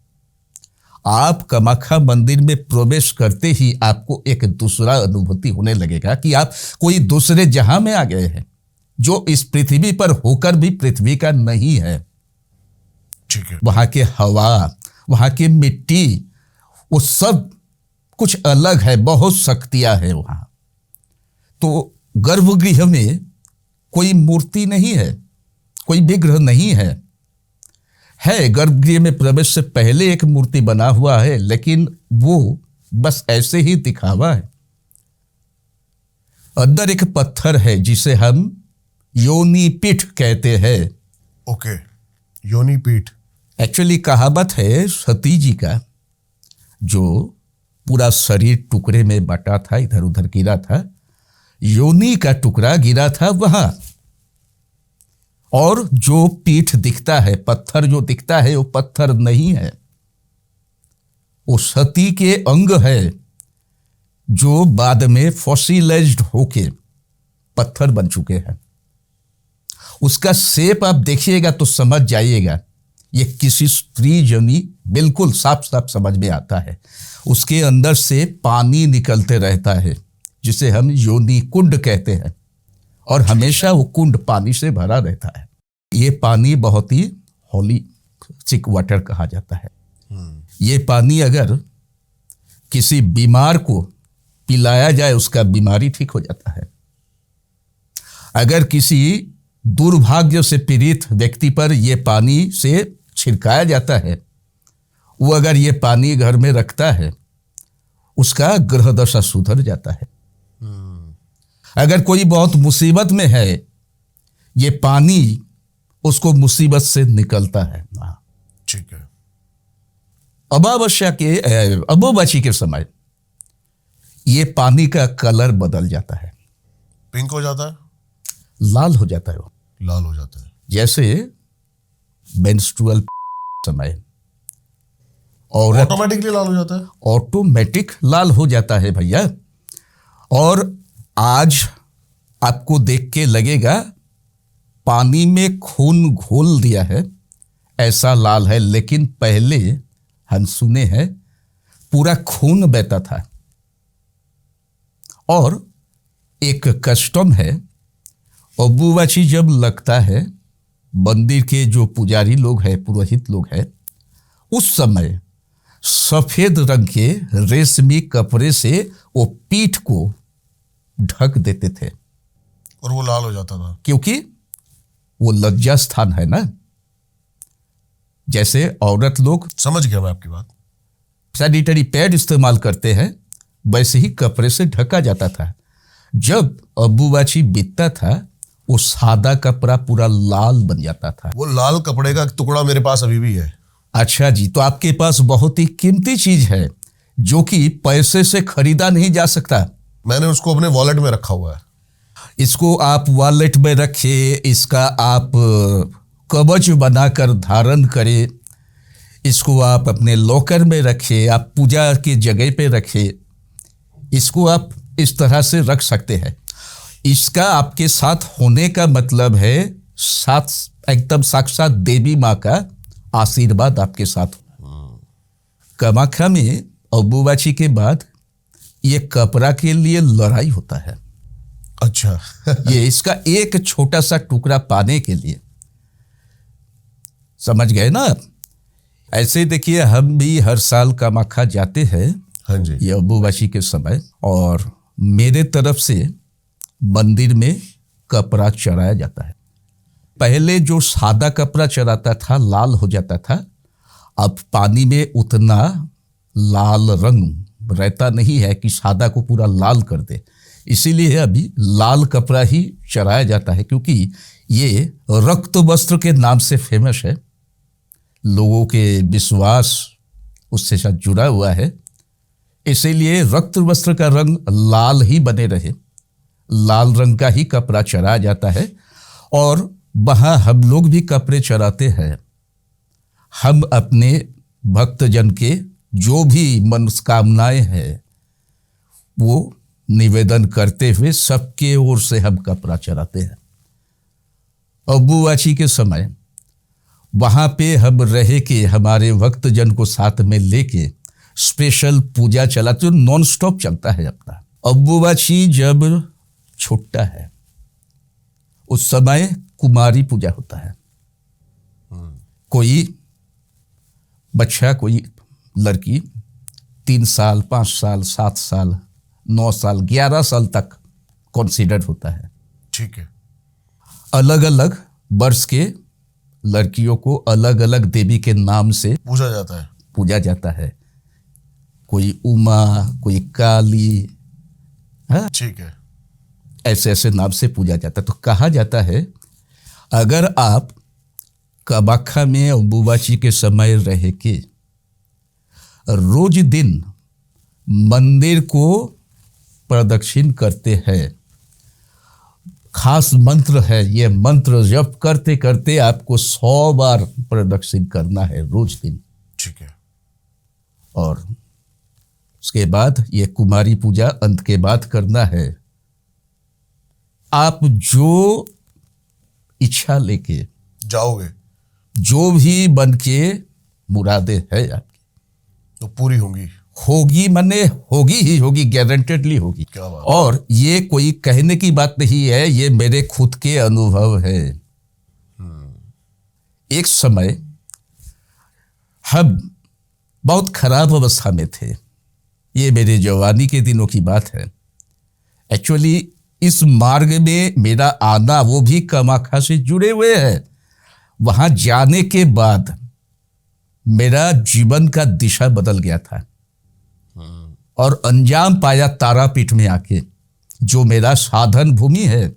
आप कामाख्या मंदिर में प्रवेश करते ही आपको एक दूसरा अनुभूति होने लगेगा कि आप कोई दूसरे जहां में आ गए हैं, जो इस पृथ्वी पर होकर भी पृथ्वी का नहीं है। ठीक है। वहां के हवा, वहां की मिट्टी, वो सब कुछ अलग है, बहुत शक्तियां है वहां। तो गर्भगृह में कोई मूर्ति नहीं है, कोई विग्रह नहीं है। गर्भगृह में प्रवेश से पहले एक मूर्ति बना हुआ है, लेकिन वो बस ऐसे ही दिखावा है। अंदर एक पत्थर है जिसे हम योनि पीठ कहते हैं। ओके, योनि पीठ। एक्चुअली कहावत है सती जी का, जो पूरा शरीर टुकड़े में बटा था, इधर उधर गिरा था, योनि का टुकड़ा गिरा था वहां। और जो पीठ दिखता है, पत्थर जो दिखता है, वो पत्थर नहीं है, वो सती के अंग है, जो बाद में फॉसिलाइज्ड होके पत्थर बन चुके हैं। उसका शेप आप देखिएगा तो समझ जाइएगा, ये किसी स्त्री जनी बिल्कुल साफ साफ समझ में आता है। उसके अंदर से पानी निकलते रहता है, जिसे हम योनि कुंड कहते हैं, और हमेशा वो कुंड पानी से भरा रहता है। ये पानी बहुत ही होलिस्टिक वाटर कहा जाता है। ये पानी अगर किसी बीमार को पिलाया जाए, उसका बीमारी ठीक हो जाता है। अगर किसी दुर्भाग्य से पीड़ित व्यक्ति पर यह पानी से छिड़काया जाता है, वो अगर ये पानी घर में रखता है, उसका ग्रह दशा सुधर जाता है। अगर कोई बहुत मुसीबत में है, ये पानी उसको मुसीबत से निकलता है। ठीक है। अमावस्या के समय ये पानी का कलर बदल जाता है, पिंक हो जाता है, लाल हो जाता है, वो लाल हो जाता है, जैसे मेंस्ट्रुअल समय। और ऑटोमेटिकली लाल हो जाता है। ऑटोमेटिक लाल हो जाता है भैया। और आज आपको देख के लगेगा पानी में खून घोल दिया है, ऐसा लाल है, लेकिन पहले हम सुने हैं पूरा खून बहता था। और एक कस्टम है, अम्बुबाची जब लगता है, मंदिर के जो पुजारी लोग हैं, पुरोहित लोग हैं, उस समय सफेद रंग के रेशमी कपड़े से वो पीठ को ढक देते थे, और वो लाल हो जाता था, क्योंकि वो लज्जा स्थान है ना। जैसे औरत लोग समझ गया मैं आपकी बात। सैनिटरी पैड इस्तेमाल करते हैं, वैसे ही कपड़े से ढका जाता था। जब अम्बुबाची बीतता था, वो सादा कपड़ा पूरा लाल बन जाता था। वो लाल कपड़े का टुकड़ा मेरे पास अभी भी है। अच्छा जी, तो आपके पास बहुत ही कीमती चीज है जो कि पैसे से खरीदा नहीं जा सकता। मैंने उसको अपने वॉलेट में रखा हुआ है। इसको आप वॉलेट में रखें, इसका आप कवच बनाकर धारण करें, इसको आप अपने लॉकर में रखें, आप पूजा की जगह पे रखें, इसको आप इस तरह से रख सकते हैं। इसका आपके साथ होने का मतलब है साथ एकदम साक्षात देवी माँ का आशीर्वाद आपके साथ। कामाख्या में अम्बुबाची के बाद ये कपड़ा के लिए लड़ाई होता है। अच्छा। ये इसका एक छोटा सा टुकड़ा पाने के लिए, समझ गए ना आप? ऐसे देखिए, हम भी हर साल कामाख्या जाते हैं। हाँ जी। ये अम्बुबाची के समय, और मेरे तरफ से मंदिर में कपड़ा चढ़ाया जाता है। पहले जो सादा कपड़ा चढ़ाता था लाल हो जाता था, अब पानी में उतना लाल रंग रहता नहीं है कि सादा को पूरा लाल कर दे, इसीलिए अभी लाल कपड़ा ही चढ़ाया जाता है, क्योंकि ये रक्त वस्त्र के नाम से फेमस है। लोगों के विश्वास उससे साथ जुड़ा हुआ है, इसीलिए रक्त वस्त्र का रंग लाल ही बने रहे, लाल रंग का ही कपड़ा चढ़ाया जाता है। और वहाँ हम लोग भी कपड़े चढ़ाते हैं। हम अपने भक्तजन के जो भी मनोकामनाएं हैं वो निवेदन करते हुए सबके ओर से हम कपड़ा चढ़ाते हैं। अम्बुबाची के समय वहाँ पे हम रह के हमारे भक्तजन को साथ में लेके स्पेशल पूजा चलाते हैं, नॉन स्टॉप चलता है अपना। अम्बुबाची जब छूटता है उस समय कुमारी पूजा होता है। कोई बच्चा, कोई लड़की 3 साल, 5 साल, 7 साल, 9 साल, 11 साल तक कंसीडर होता है। ठीक है। अलग अलग वर्ष के लड़कियों को अलग अलग देवी के नाम से पूजा जाता है। कोई उमा, कोई काली, हाँ, ठीक है, ऐसे ऐसे नाम से पूजा जाता है। तो कहा जाता है अगर आप कामाख्या में अम्बुबाची के समय रह के रोज दिन मंदिर को प्रदक्षिण करते हैं, खास मंत्र है, ये मंत्र जप करते करते आपको 100 बार प्रदक्षिण करना है रोज दिन। ठीक है। और उसके बाद ये कुमारी पूजा अंत के बाद करना है। आप जो इच्छा लेके जाओगे, जो भी बन के मुरादे है आपकी, तो पूरी होगी, मने होगी ही होगी, गारंटेडली होगी। क्या बात। और ये कोई कहने की बात नहीं है, ये मेरे खुद के अनुभव है। एक समय हम बहुत खराब अवस्था में थे, ये मेरे जवानी के दिनों की बात है। एक्चुअली इस मार्ग में मेरा आना वो भी कामाख्या से जुड़े हुए है। वहां जाने के बाद मेरा जीवन का दिशा बदल गया था और अंजाम पाया तारापीठ में आके, जो मेरा साधन भूमि है,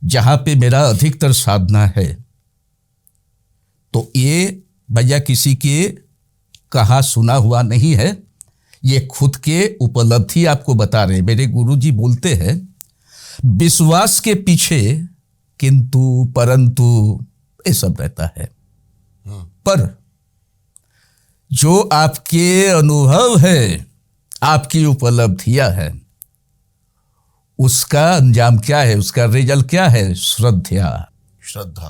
जहां पे मेरा अधिकतर साधना है। तो ये भैया किसी के कहा सुना हुआ नहीं है, ये खुद के उपलब्धि आपको बता रहे हैं। मेरे गुरुजी बोलते हैं विश्वास के पीछे किंतु परंतु ये सब रहता है, पर जो आपके अनुभव है, आपकी उपलब्धियां है, उसका अंजाम क्या है, उसका रिजल्ट क्या है? श्रद्धा।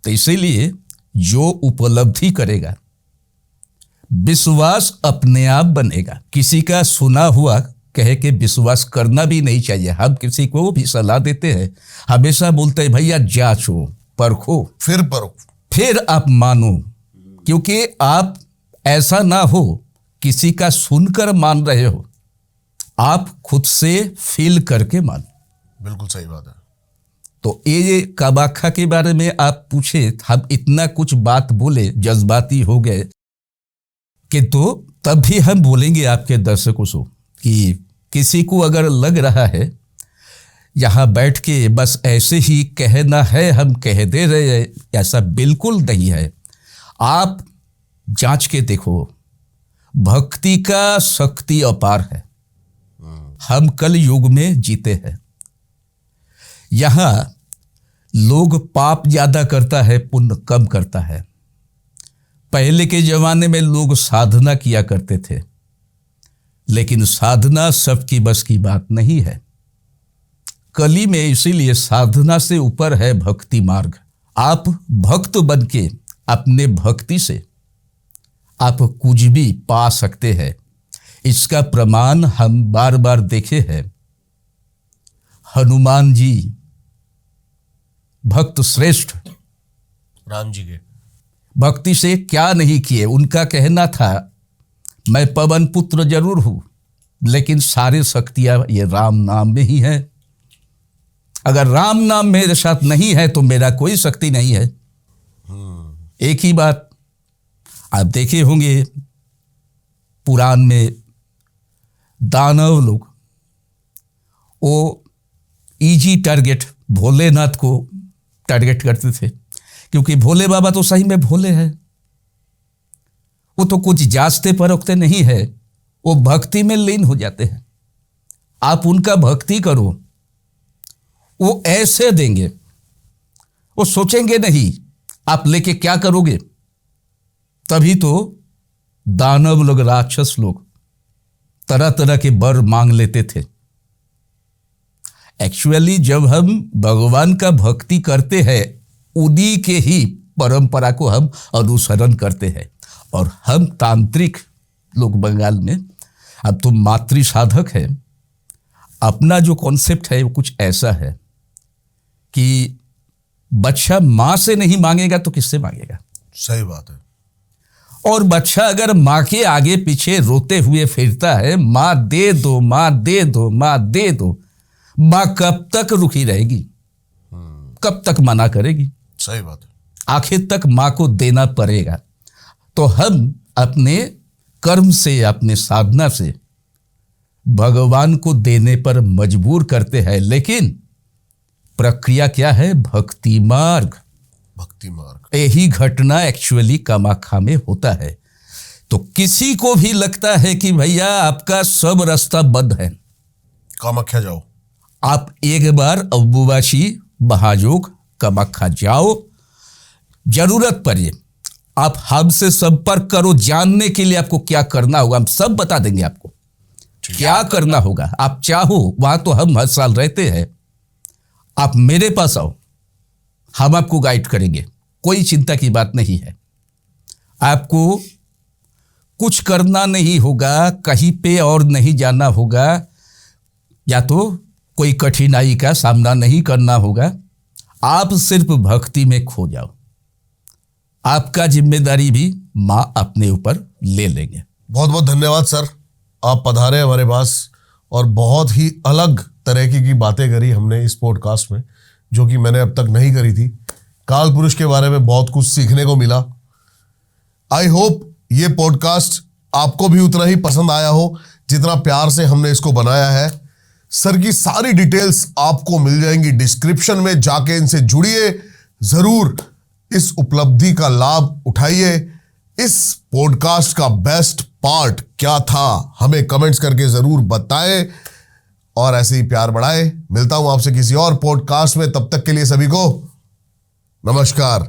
तो इसीलिए जो उपलब्धि करेगा, विश्वास अपने आप बनेगा। किसी का सुना हुआ कहे के विश्वास करना भी नहीं चाहिए। हम किसी को भी सलाह देते हैं, हमेशा बोलते हैं भैया जांचो, परखो, फिर आप मानो, क्योंकि आप ऐसा ना हो किसी का सुनकर मान रहे हो, आप खुद से फील करके मानो। बिल्कुल सही बात है। तो ये कामाख्या के बारे में आप पूछे, हम इतना कुछ बात बोले, जज्बाती हो गए कि तो तब भी हम बोलेंगे आपके दर्शकों से कि किसी को अगर लग रहा है यहाँ बैठ के बस ऐसे ही कहना है, हम कह दे रहे हैं, ऐसा बिल्कुल नहीं है। आप जांच के देखो, भक्ति का शक्ति अपार है। हम कल युग में जीते हैं। यहाँ लोग पाप ज्यादा करता है, पुण्य कम करता है। पहले के जमाने में लोग साधना किया करते थे, लेकिन साधना सबकी बस की बात नहीं है। कली में इसीलिए साधना से ऊपर है भक्ति मार्ग। आप भक्त बन के अपने भक्ति से आप कुछ भी पा सकते हैं। इसका प्रमाण हम बार बार देखे हैं। हनुमान जी भक्त श्रेष्ठ, राम जी के भक्ति से क्या नहीं किए। उनका कहना था मैं पवन पुत्र जरूर हूं, लेकिन सारी शक्तियां ये राम नाम में ही है। अगर राम नाम मेरे साथ नहीं है तो मेरा कोई शक्ति नहीं है। एक ही बात आप देखे होंगे पुराण में, दानव लोग वो इजी टारगेट भोलेनाथ को टारगेट करते थे, क्योंकि भोले बाबा तो सही में भोले हैं। वो तो कुछ जांचते परखते नहीं है, वो भक्ति में लीन हो जाते हैं। आप उनका भक्ति करो, वो ऐसे देंगे, वो सोचेंगे नहीं आप लेके क्या करोगे। तभी तो दानव लोग, राक्षस लोग तरह तरह के वर मांग लेते थे। एक्चुअली जब हम भगवान का भक्ति करते हैं, उन्हीं के ही परंपरा को हम अनुसरण करते हैं। और हम तांत्रिक लोग बंगाल में, अब तो मातृ साधक है, अपना जो कॉन्सेप्ट है वो कुछ ऐसा है कि बच्चा माँ से नहीं मांगेगा तो किससे मांगेगा। सही बात है। और बच्चा अगर माँ के आगे पीछे रोते हुए फिरता है, माँ दे दो, माँ दे दो, माँ दे दो, माँ कब तक रुकी रहेगी, कब तक मना करेगी। सही बात है। आखिर तक माँ को देना पड़ेगा। तो हम अपने कर्म से, अपने साधना से भगवान को देने पर मजबूर करते हैं। लेकिन प्रक्रिया क्या है? भक्ति मार्ग। भक्ति मार्ग। यही घटना एक्चुअली कामाख्या में होता है। तो किसी को भी लगता है कि भैया आपका सब रास्ता बंद है, कामाख्या जाओ, आप एक बार अम्बुबाची महायोग कामाख्या जाओ। जरूरत पड़े आप हमसे संपर्क करो, जानने के लिए आपको क्या करना होगा हम सब बता देंगे आपको क्या करना होगा। आप चाहो, वहां तो हम हर साल रहते हैं, आप मेरे पास आओ, हम आपको गाइड करेंगे, कोई चिंता की बात नहीं है। आपको कुछ करना नहीं होगा, कहीं पे और नहीं जाना होगा, या तो कोई कठिनाई का सामना नहीं करना होगा। आप सिर्फ भक्ति में खो जाओ, आपका जिम्मेदारी भी मां अपने ऊपर ले लेंगे। बहुत बहुत धन्यवाद सर, आप पधारे हमारे पास और बहुत ही अलग तरह की बातें करी हमने इस पॉडकास्ट में, जो कि मैंने अब तक नहीं करी थी। काल पुरुष के बारे में बहुत कुछ सीखने को मिला। आई होप ये पॉडकास्ट आपको भी उतना ही पसंद आया हो जितना प्यार से हमने इसको बनाया है। सर की सारी डिटेल्स आपको मिल जाएंगी डिस्क्रिप्शन में, जाके इनसे जुड़िए, जरूर इस उपलब्धि का लाभ उठाइए। इस पॉडकास्ट का बेस्ट पार्ट क्या था हमें कमेंट्स करके जरूर बताएं और ऐसे ही प्यार बढ़ाएं। मिलता हूं आपसे किसी और पॉडकास्ट में, तब तक के लिए सभी को नमस्कार।